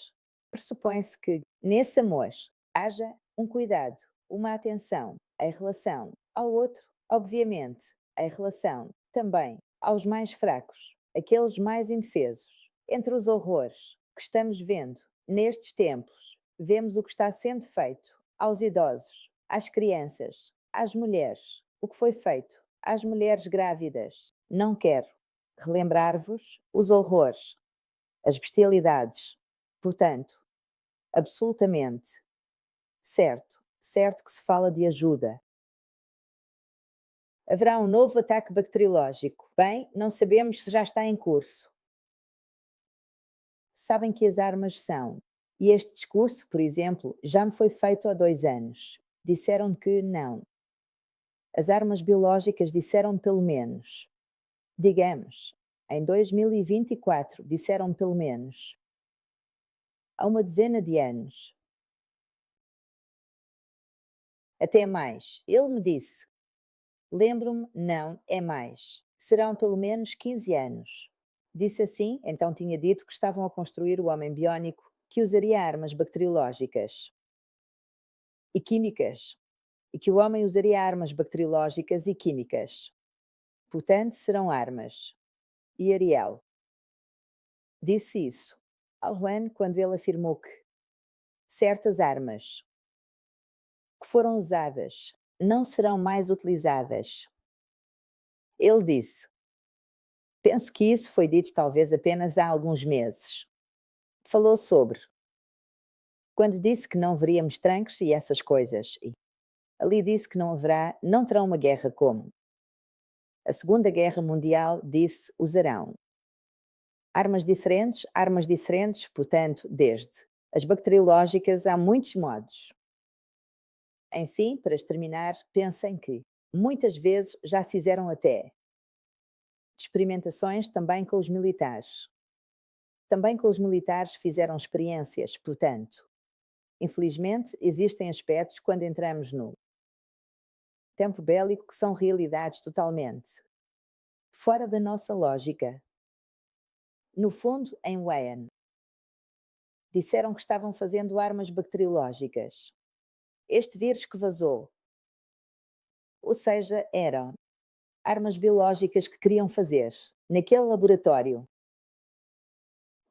pressupõe-se que nesse amor haja um cuidado, uma atenção em relação ao outro, obviamente, em relação também aos mais fracos, aqueles mais indefesos. Entre os horrores que estamos vendo nestes tempos, vemos o que está sendo feito aos idosos, às crianças, às mulheres, o que foi feito às mulheres grávidas. Não quero relembrar-vos os horrores, as bestialidades. Portanto, absolutamente certo, certo que se fala de ajuda. Haverá um novo ataque bacteriológico. Bem, não sabemos se já está em curso. Sabem que as armas são. E este discurso, por exemplo, já me foi feito há 2 anos. Disseram que não. As armas biológicas disseram pelo menos. Digamos, em 2024 disseram pelo menos. Há uma dezena de anos. Até mais. Ele me disse. Lembro-me, não, é mais. Serão pelo menos 15 anos. Disse assim, então tinha dito que estavam a construir o homem biónico que usaria armas bacteriológicas e químicas. E que o homem usaria armas bacteriológicas e químicas. Portanto, serão armas. E Ariel disse isso ao Juan quando ele afirmou que certas armas que foram usadas não serão mais utilizadas. Ele disse: penso que isso foi dito talvez apenas há alguns meses. Falou sobre quando disse que não veríamos trancos e essas coisas. E ali disse que não haverá, não terão uma guerra como. A Segunda Guerra Mundial disse usarão. Armas diferentes, portanto, desde as bacteriológicas há muitos modos. Enfim, para terminar, pensem que muitas vezes já se fizeram até experimentações também com os militares. Também com os militares fizeram experiências, portanto. Infelizmente, existem aspectos quando entramos no tempo bélico que são realidades totalmente fora da nossa lógica. No fundo, em Wuhan, disseram que estavam fazendo armas bacteriológicas. Este vírus que vazou, ou seja, eram armas biológicas que queriam fazer naquele laboratório.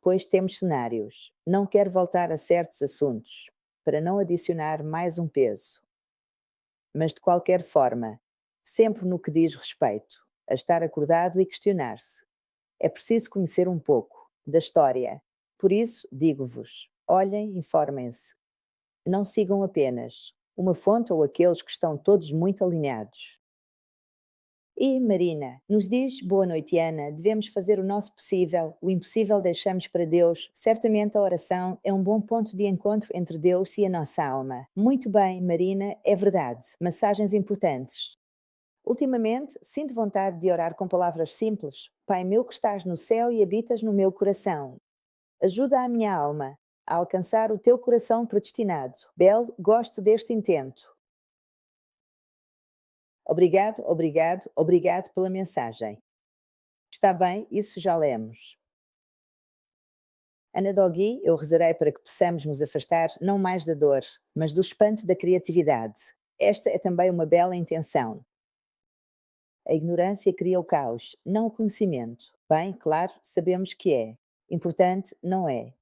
Pois temos cenários. Não quero voltar a certos assuntos para não adicionar mais um peso. Mas de qualquer forma, sempre no que diz respeito a estar acordado e questionar-se. É preciso conhecer um pouco da história. Por isso, digo-vos: olhem, informem-se. Não sigam apenas uma fonte ou aqueles que estão todos muito alinhados. E Marina nos diz: boa noite, Ana. Devemos fazer o nosso possível, o impossível deixamos para Deus. Certamente a oração é um bom ponto de encontro entre Deus e a nossa alma. Muito bem, Marina, é verdade. Massagens importantes. Ultimamente, sinto vontade de orar com palavras simples. Pai meu que estás no céu e habitas no meu coração. Ajuda a minha alma a alcançar o teu coração predestinado. Bel, gosto deste intento. Obrigado, obrigado, obrigado pela mensagem. Está bem, isso já lemos. Ana Dogui, eu rezarei para que possamos nos afastar não mais da dor, mas do espanto da criatividade. Esta é também uma bela intenção. A ignorância cria o caos, não o conhecimento. Bem, claro, sabemos que é. Importante, não é.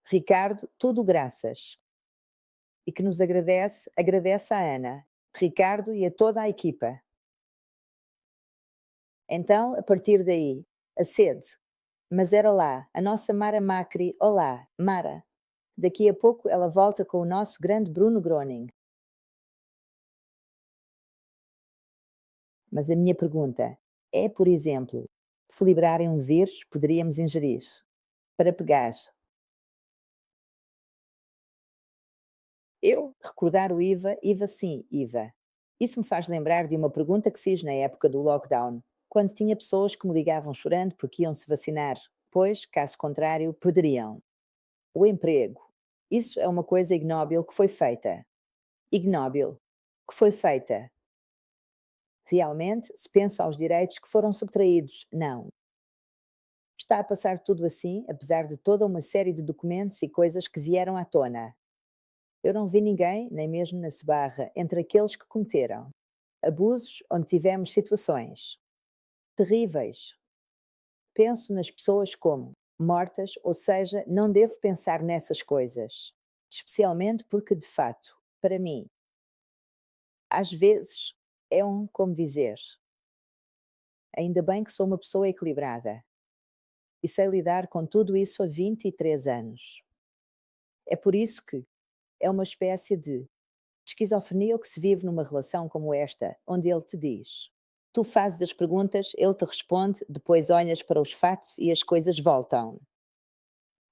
Ricardo, tudo graças. E que nos agradece, agradece a Ana, Ricardo e a toda a equipa. Então, a partir daí, a sede. Mas era lá, a nossa Mara Macri. Olá, Mara. Daqui a pouco ela volta com o nosso grande Bruno Groning. Mas a minha pergunta é, por exemplo, se liberarem um vírus, poderíamos ingerir. Para pegar, eu recordar o IVA, IVA sim, IVA. Isso me faz lembrar de uma pergunta que fiz na época do lockdown, quando tinha pessoas que me ligavam chorando porque iam se vacinar, pois, caso contrário, perderiam o emprego. Isso é uma coisa ignóbil que foi feita. Ignóbil. Que foi feita. Realmente, se penso aos direitos que foram subtraídos, não. Está a passar tudo assim, apesar de toda uma série de documentos e coisas que vieram à tona. Eu não vi ninguém, nem mesmo na Sebarra, entre aqueles que cometeram abusos onde tivemos situações terríveis. Penso nas pessoas como mortas, ou seja, não devo pensar nessas coisas. Especialmente porque, de fato, para mim, às vezes é como dizer, ainda bem que sou uma pessoa equilibrada e sei lidar com tudo isso há 23 anos. É por isso que é uma espécie de esquizofrenia que se vive numa relação como esta, onde ele te diz: tu fazes as perguntas, ele te responde, depois olhas para os fatos e as coisas voltam.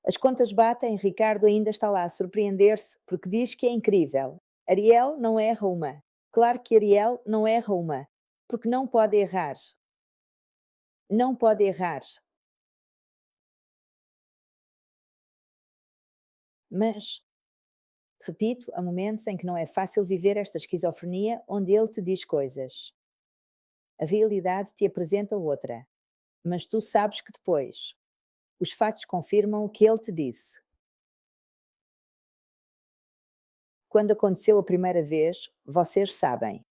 As contas batem, Ricardo ainda está lá a surpreender-se porque diz que é incrível. Ariel não erra uma. Claro que Ariel não erra uma, porque não pode errar. Não pode errar. Mas, repito, há momentos em que não é fácil viver esta esquizofrenia onde ele te diz coisas. A realidade te apresenta outra, mas tu sabes que depois os fatos confirmam o que ele te disse. Quando aconteceu a primeira vez, vocês sabem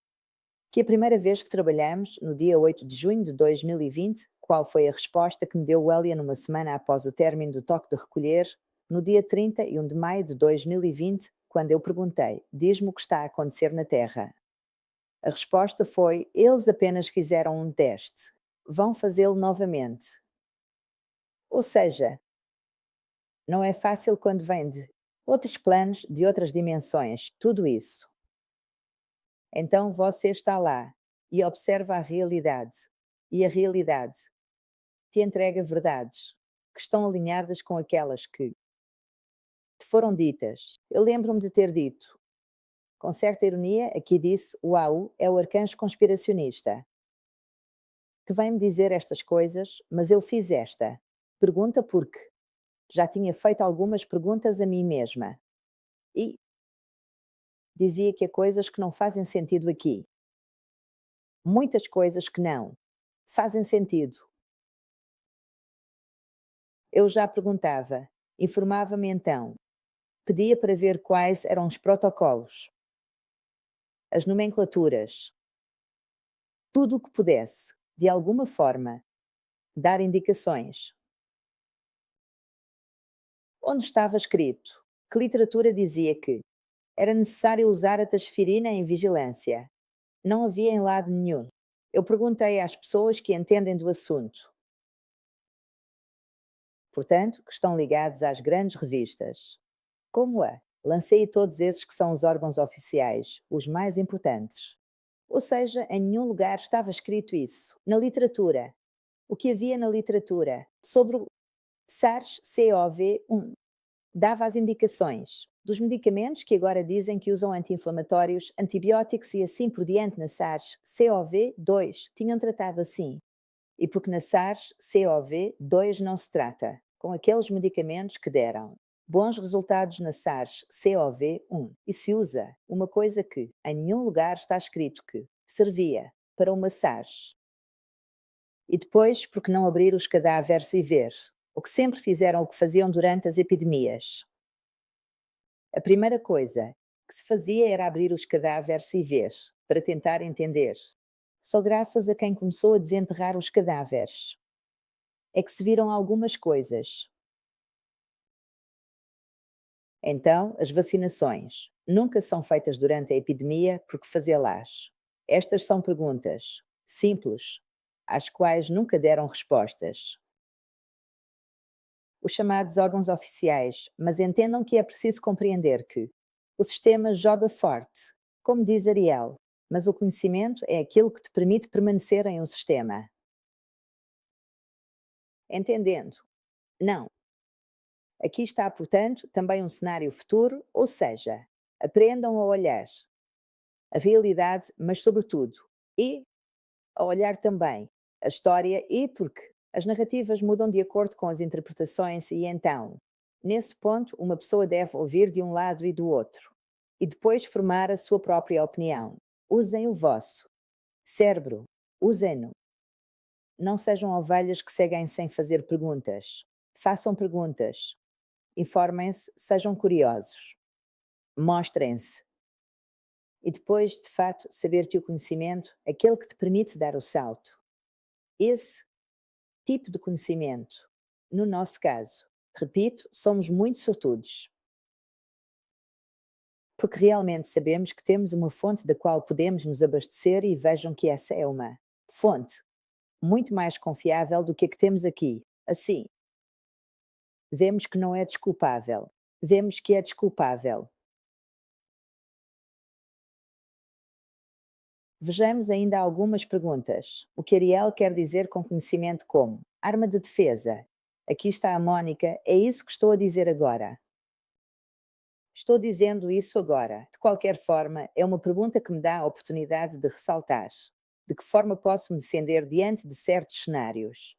que a primeira vez que trabalhamos, no dia 8 de junho de 2020, qual foi a resposta que me deu o Elian uma semana após o término do toque de recolher, no dia 31 de maio de 2020, quando eu perguntei: diz-me o que está a acontecer na Terra. A resposta foi: eles apenas quiseram um teste. Vão fazê-lo novamente. Ou seja, não é fácil quando vem de outros planos, de outras dimensões, tudo isso. Então você está lá e observa a realidade. E a realidade te entrega verdades que estão alinhadas com aquelas que te foram ditas. Eu lembro-me de ter dito, com certa ironia, aqui disse: Uau, é o arcanjo conspiracionista que vem-me dizer estas coisas, mas eu fiz esta pergunta porque já tinha feito algumas perguntas a mim mesma. E dizia que há coisas que não fazem sentido aqui. Muitas coisas que não fazem sentido. Eu já perguntava, informava-me então, pedia para ver quais eram os protocolos, as nomenclaturas, tudo o que pudesse, de alguma forma, dar indicações. Onde estava escrito? Que literatura dizia que era necessário usar a tasfirina em vigilância? Não havia em lado nenhum. Eu perguntei às pessoas que entendem do assunto, portanto, que estão ligados às grandes revistas. Como é? Lancei todos esses que são os órgãos oficiais, os mais importantes. Ou seja, em nenhum lugar estava escrito isso. Na literatura. O que havia na literatura sobre o SARS-CoV-1 dava as indicações dos medicamentos que agora dizem que usam anti-inflamatórios, antibióticos e assim por diante na SARS-CoV-2 tinham tratado assim. E porque na SARS-CoV-2 não se trata, com aqueles medicamentos que deram bons resultados na SARS-CoV-1 e se usa uma coisa que em nenhum lugar está escrito que servia para uma SARS. E depois, porque não abrir os cadáveres e ver o que sempre fizeram o que faziam durante as epidemias. A primeira coisa que se fazia era abrir os cadáveres e ver, para tentar entender. Só graças a quem começou a desenterrar os cadáveres é que se viram algumas coisas. Então, as vacinações nunca são feitas durante a epidemia porque fazê-las. Estas são perguntas simples, às quais nunca deram respostas. Os chamados órgãos oficiais, mas entendam que é preciso compreender que o sistema joga forte, como diz Ariel, mas o conhecimento é aquilo que te permite permanecer em um sistema. Entendendo? Não. Aqui está, portanto, também um cenário futuro, ou seja, aprendam a olhar a realidade, mas sobretudo, e a olhar também a história, e porque as narrativas mudam de acordo com as interpretações, e então, nesse ponto, uma pessoa deve ouvir de um lado e do outro, e depois formar a sua própria opinião. Usem o vosso cérebro, usem-no. Não sejam ovelhas que seguem sem fazer perguntas. Façam perguntas. Informem-se, sejam curiosos. Mostrem-se. E depois, de fato, saber que o conhecimento, aquele que te permite dar o salto, esse tipo de conhecimento, no nosso caso, repito, somos muito sortudos, porque realmente sabemos que temos uma fonte da qual podemos nos abastecer, e vejam que essa é uma fonte muito mais confiável do que a que temos aqui. Assim, vemos que não é desculpável. Vemos que é desculpável. Vejamos ainda algumas perguntas. O que Ariel quer dizer com conhecimento como? Arma de defesa. Aqui está a Mónica. É isso que estou a dizer agora. Estou dizendo isso agora. De qualquer forma, é uma pergunta que me dá a oportunidade de ressaltar. De que forma posso me defender diante de certos cenários?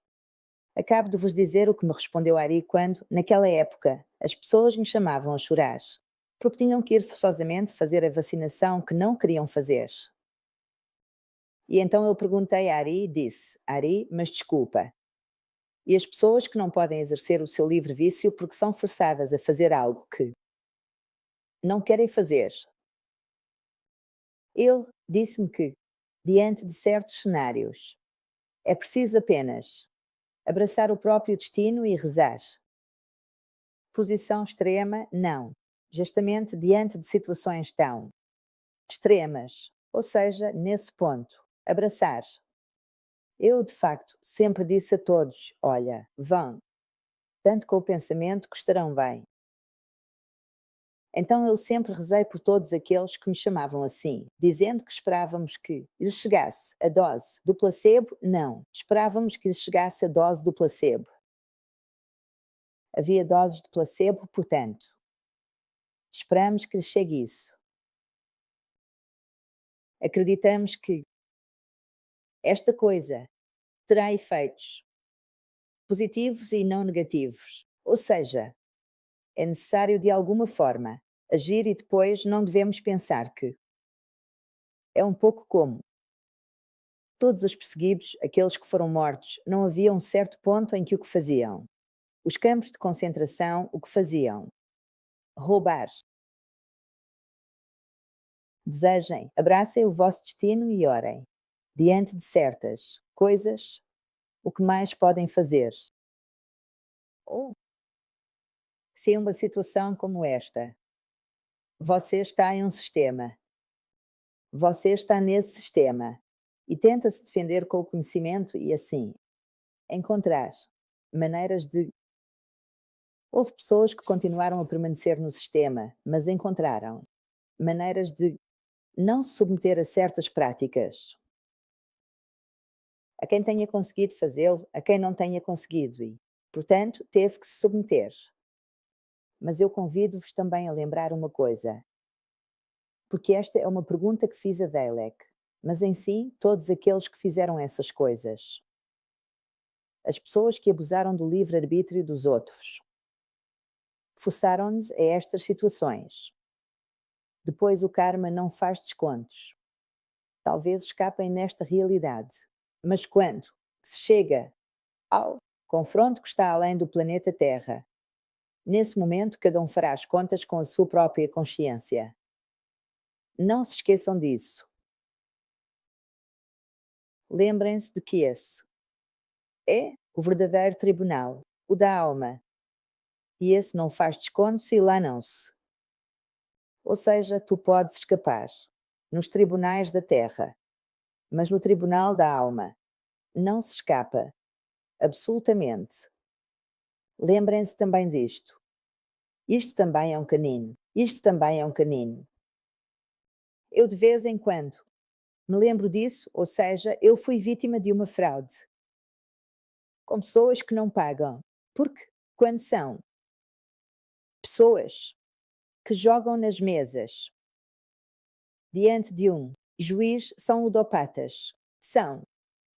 Acabo de vos dizer o que me respondeu Ari quando, naquela época, as pessoas me chamavam a chorar, porque tinham que ir forçosamente fazer a vacinação que não queriam fazer. E então eu perguntei a Ari e disse: Ari, mas desculpa. E as pessoas que não podem exercer o seu livre vício porque são forçadas a fazer algo que não querem fazer? Ele disse-me que, diante de certos cenários, é preciso apenas abraçar o próprio destino e rezar. Posição extrema, não. Justamente diante de situações tão extremas, ou seja, nesse ponto, abraçar. Eu, de facto, sempre disse a todos: olha, vão, tanto com o pensamento que estarão bem. Então eu sempre rezei por todos aqueles que me chamavam assim, dizendo que esperávamos que lhes chegasse a dose do placebo. Não, esperávamos que lhes chegasse a dose do placebo. Havia doses de placebo, portanto, esperamos que lhes chegue isso. Acreditamos que esta coisa terá efeitos positivos e não negativos. Ou seja, é necessário de alguma forma agir, e depois não devemos pensar que é um pouco como todos os perseguidos, aqueles que foram mortos, não havia um certo ponto em que o que faziam? Os campos de concentração, o que faziam? Roubar. Desejem, abracem o vosso destino e orem. Diante de certas coisas, o que mais podem fazer? Ou, se em uma situação como esta, você está em um sistema, você está nesse sistema e tenta se defender com o conhecimento, e assim encontrar maneiras de. Houve pessoas que continuaram a permanecer no sistema, mas encontraram maneiras de não se submeter a certas práticas. A quem tenha conseguido fazê-lo, a quem não tenha conseguido, e, portanto, teve que se submeter. Mas eu convido-vos também a lembrar uma coisa, porque esta é uma pergunta que fiz a Dalek, mas em si, todos aqueles que fizeram essas coisas. As pessoas que abusaram do livre-arbítrio dos outros. Forçaram-nos a estas situações. Depois o karma não faz descontos. Talvez escapem nesta realidade. Mas quando se chega ao confronto que está além do planeta Terra, nesse momento cada um fará as contas com a sua própria consciência. Não se esqueçam disso. Lembrem-se de que esse é o verdadeiro tribunal, o da alma. E esse não faz descontos e lá não se. Ou seja, tu podes escapar nos tribunais da terra, mas no tribunal da alma não se escapa, absolutamente. Lembrem-se também disto. Isto também é um canino. Isto também é um canino. Eu de vez em quando Me lembro disso, ou seja, eu fui vítima de uma fraude, com pessoas que não pagam. Porque quando são pessoas que jogam nas mesas diante de um juiz, são ludopatas. São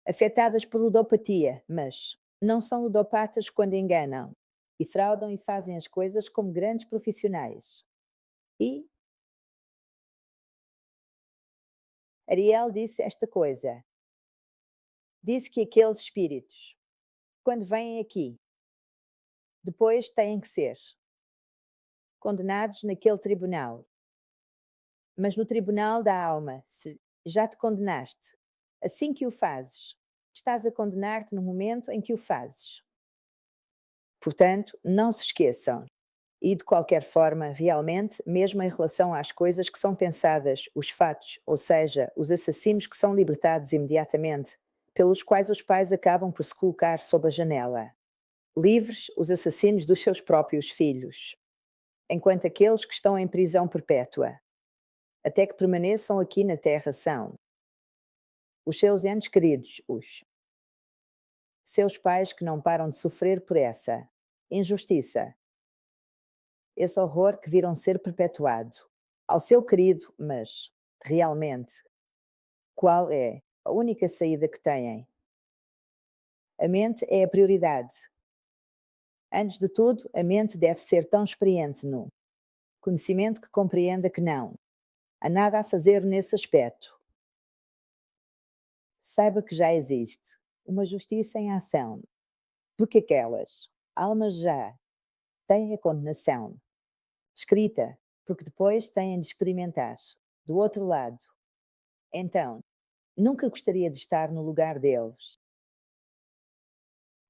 afetadas por ludopatia, mas não são ludopatas quando enganam e fraudam e fazem as coisas como grandes profissionais. E Ariel disse esta coisa: disse que aqueles espíritos, quando vêm aqui, depois têm que ser condenados naquele tribunal. Mas no tribunal da alma, se já te condenaste, assim que o fazes, estás a condenar-te no momento em que o fazes. Portanto, não se esqueçam. E de qualquer forma, realmente, mesmo em relação às coisas que são pensadas, os fatos, ou seja, os assassinos que são libertados imediatamente, pelos quais os pais acabam por se colocar sob a janela, livres os assassinos dos seus próprios filhos, enquanto aqueles que estão em prisão perpétua, até que permaneçam aqui na Terra são os seus entes queridos, os seus pais que não param de sofrer por essa injustiça, esse horror que viram ser perpetuado ao seu querido, mas realmente, qual é a única saída que têm? A mente é a prioridade. Antes de tudo, a mente deve ser tão experiente no conhecimento que compreenda que não há nada a fazer nesse aspecto. Saiba que já existe uma justiça em ação, porque aquelas almas já têm a condenação escrita, porque depois têm de experimentar do outro lado. Então, nunca gostaria de estar no lugar deles.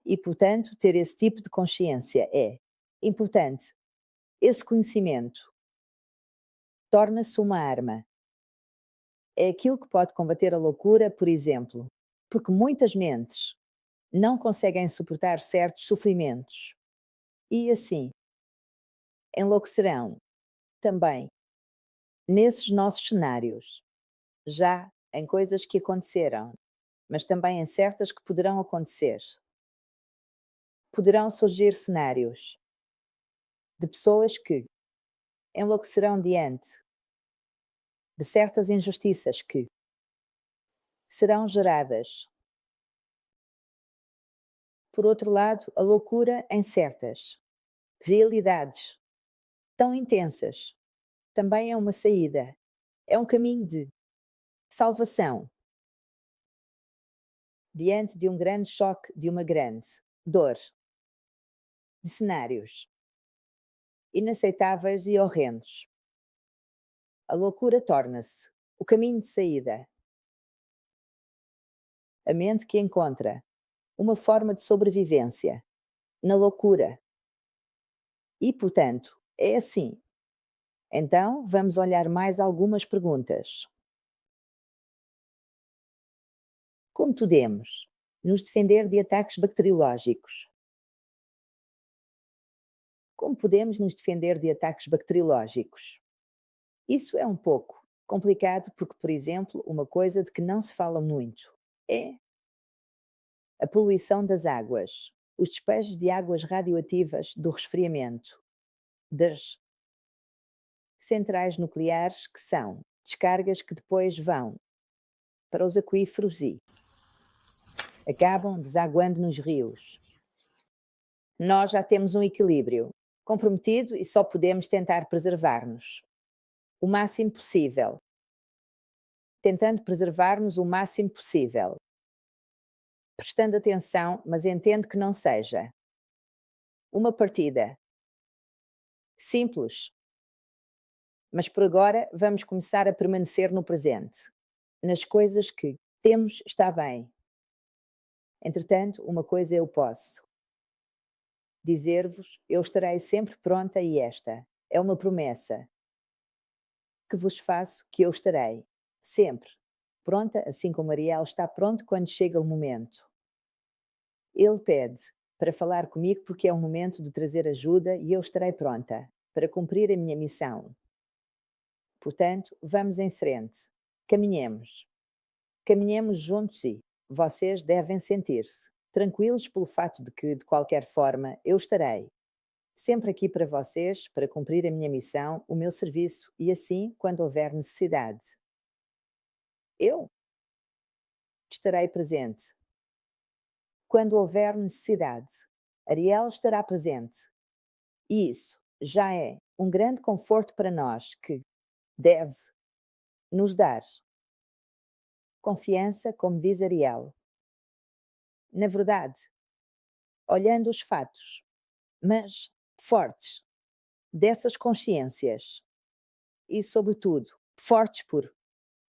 E, portanto, ter esse tipo de consciência é importante. Esse conhecimento torna-se uma arma. É aquilo que pode combater a loucura, por exemplo, porque muitas mentes não conseguem suportar certos sofrimentos e, assim, enlouquecerão também nesses nossos cenários, já em coisas que aconteceram, mas também em certas que poderão acontecer. Poderão surgir cenários de pessoas que enlouquecerão diante de certas injustiças que serão geradas. Por outro lado, a loucura em certas realidades tão intensas também é uma saída, é um caminho de salvação diante de um grande choque, de uma grande dor, de cenários inaceitáveis e horrendos. A loucura torna-se o caminho de saída. A mente que encontra uma forma de sobrevivência na loucura. E, portanto, é assim. Então, vamos olhar mais algumas perguntas. Como podemos nos defender de ataques bacteriológicos? Como podemos nos defender de ataques bacteriológicos? Isso é um pouco complicado porque, por exemplo, uma coisa de que não se fala muito é a poluição das águas, os despejos de águas radioativas do resfriamento, das centrais nucleares, que são descargas que depois vão para os aquíferos e acabam desaguando nos rios. Nós já temos um equilíbrio comprometido e só podemos tentar preservar-nos o máximo possível, tentando preservar-nos o máximo possível, prestando atenção, mas entendo que não seja uma partida simples. Mas por agora vamos começar a permanecer no presente, nas coisas que temos está bem. Entretanto, uma coisa eu posso dizer-vos, eu estarei sempre pronta e esta é uma promessa que vos faço que eu estarei sempre pronta, assim como Ariel está pronto quando chega o momento. Ele pede para falar comigo porque é o momento de trazer ajuda e eu estarei pronta para cumprir a minha missão. Portanto, vamos em frente, caminhemos. Caminhemos juntos e vocês devem sentir-se tranquilos pelo fato de que, de qualquer forma, eu estarei sempre aqui para vocês, para cumprir a minha missão, o meu serviço e assim, quando houver necessidade, eu estarei presente. Quando houver necessidade, Ariel estará presente. E isso já é um grande conforto para nós que deve nos dar confiança, como diz Ariel. Na verdade, olhando os fatos, mas fortes dessas consciências e, sobretudo, fortes por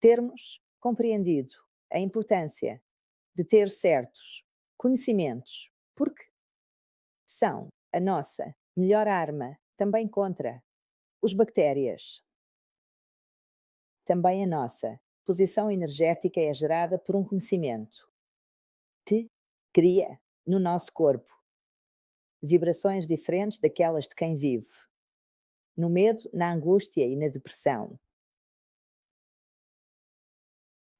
termos compreendido a importância de ter certos conhecimentos, porque são a nossa melhor arma também contra os bactérias. Também a nossa posição energética é gerada por um conhecimento que cria no nosso corpo vibrações diferentes daquelas de quem vive no medo, na angústia e na depressão.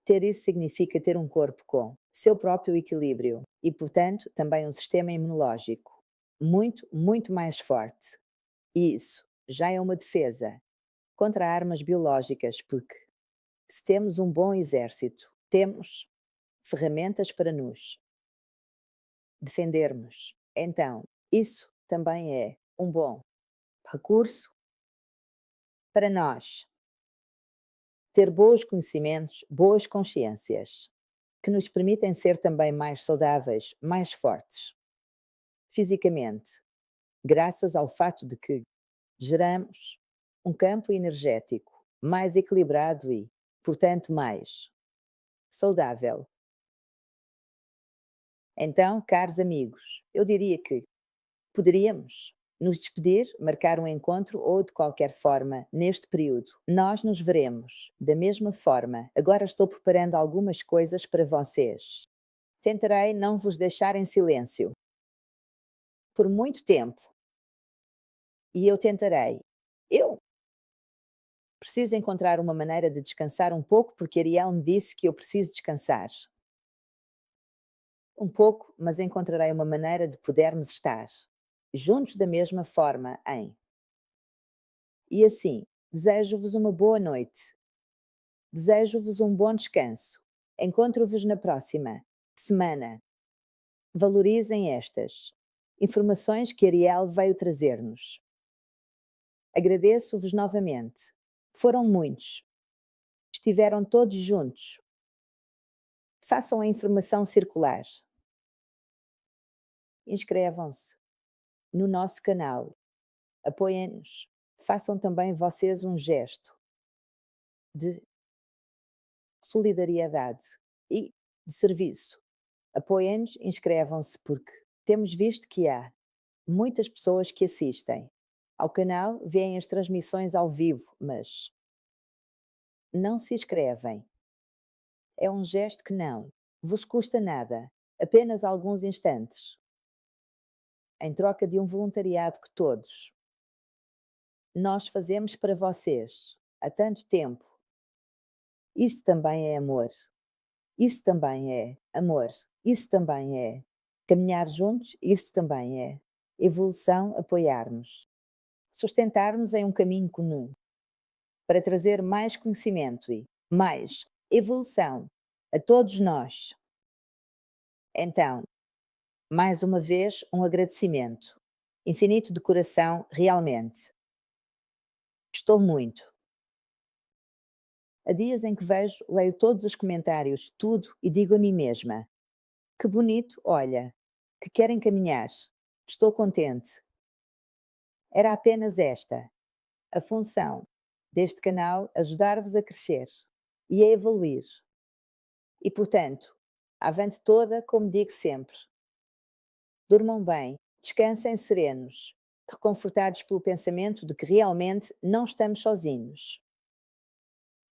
Ter isso significa ter um corpo com seu próprio equilíbrio e, portanto, também um sistema imunológico muito, muito mais forte. E isso já é uma defesa contra armas biológicas, porque se temos um bom exército, temos ferramentas para nos defendermos. Então, isso também é um bom recurso para nós ter bons conhecimentos, boas consciências, que nos permitem ser também mais saudáveis, mais fortes, fisicamente, graças ao fato de que geramos um campo energético mais equilibrado e, portanto, mais saudável. Então, caros amigos, eu diria que poderíamos nos despedir, marcar um encontro ou, de qualquer forma, neste período, nós nos veremos. Da mesma forma, agora estou preparando algumas coisas para vocês. Tentarei não vos deixar em silêncio por muito tempo. E eu tentarei. Eu preciso encontrar uma maneira de descansar um pouco, porque Ariel me disse que eu preciso descansar. Um pouco, mas encontrarei uma maneira de podermos estar juntos da mesma forma em. E assim, desejo-vos uma boa noite. Desejo-vos um bom descanso. Encontro-vos na próxima semana. Valorizem estas informações que Ariel veio trazer-nos. Agradeço-vos novamente. Foram muitos. Estiveram todos juntos. Façam a informação circular. Inscrevam-se no nosso canal. Apoiem-nos. Façam também vocês um gesto de solidariedade e de serviço. Apoiem-nos, inscrevam-se, porque temos visto que há muitas pessoas que assistem ao canal, veem as transmissões ao vivo, mas não se inscrevem. É um gesto que não vos custa nada, apenas alguns instantes, em troca de um voluntariado que todos nós fazemos para vocês há tanto tempo. Isto também é amor. Isso também é amor. Isso também é caminhar juntos. Isso também é evolução, apoiar-nos, sustentar-nos em um caminho comum para trazer mais conhecimento e mais evolução a todos nós. Então, mais uma vez, um agradecimento infinito de coração, realmente. Estou muito. Há dias em que vejo, leio todos os comentários, tudo, e digo a mim mesma: que bonito, olha, que querem caminhar. Estou contente. Era apenas esta a função deste canal: ajudar-vos a crescer e a evoluir. E, portanto, avante toda, como digo sempre. Durmam bem, descansem serenos, reconfortados pelo pensamento de que realmente não estamos sozinhos.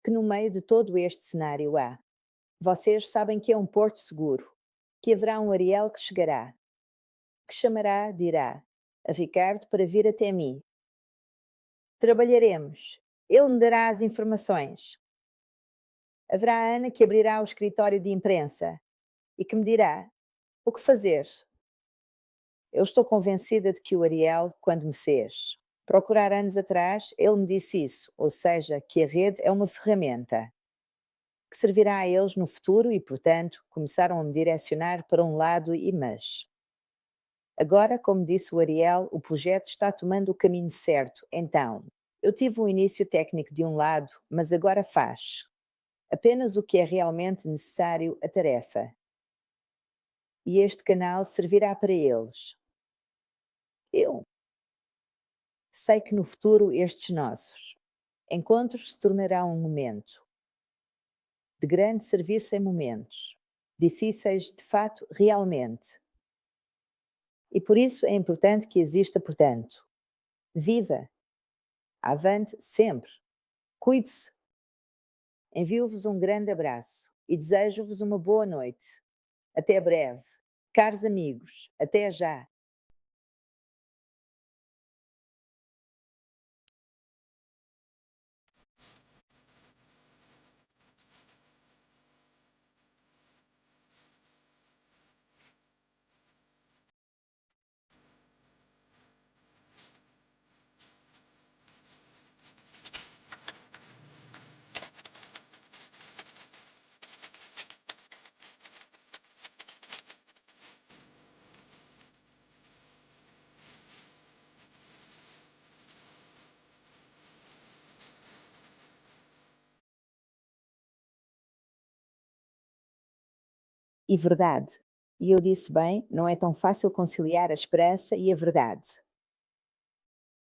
Que no meio de todo este cenário há. Vocês sabem que é um porto seguro, que haverá um Ariel que chegará, que chamará, dirá, a Ricardo para vir até mim. Trabalharemos. Ele me dará as informações. Haverá a Ana que abrirá o escritório de imprensa e que me dirá o que fazer. Eu estou convencida de que o Ariel, quando me fez procurar anos atrás, ele me disse isso, ou seja, que a rede é uma ferramenta que servirá a eles no futuro e, portanto, começaram a me direcionar para um lado e mas. Agora, como disse o Ariel, o projeto está tomando o caminho certo. Então, eu tive um início técnico de um lado, mas agora faz apenas o que é realmente necessário a tarefa. E este canal servirá para eles. Eu sei que no futuro estes nossos encontros se tornarão um momento de grande serviço em momentos difíceis de fato realmente. E por isso é importante que exista, portanto, viva, avante sempre, cuide-se. Envio-vos um grande abraço e desejo-vos uma boa noite. Até breve. Caros amigos, até já. E verdade. E eu disse bem, não é tão fácil conciliar a esperança e a verdade.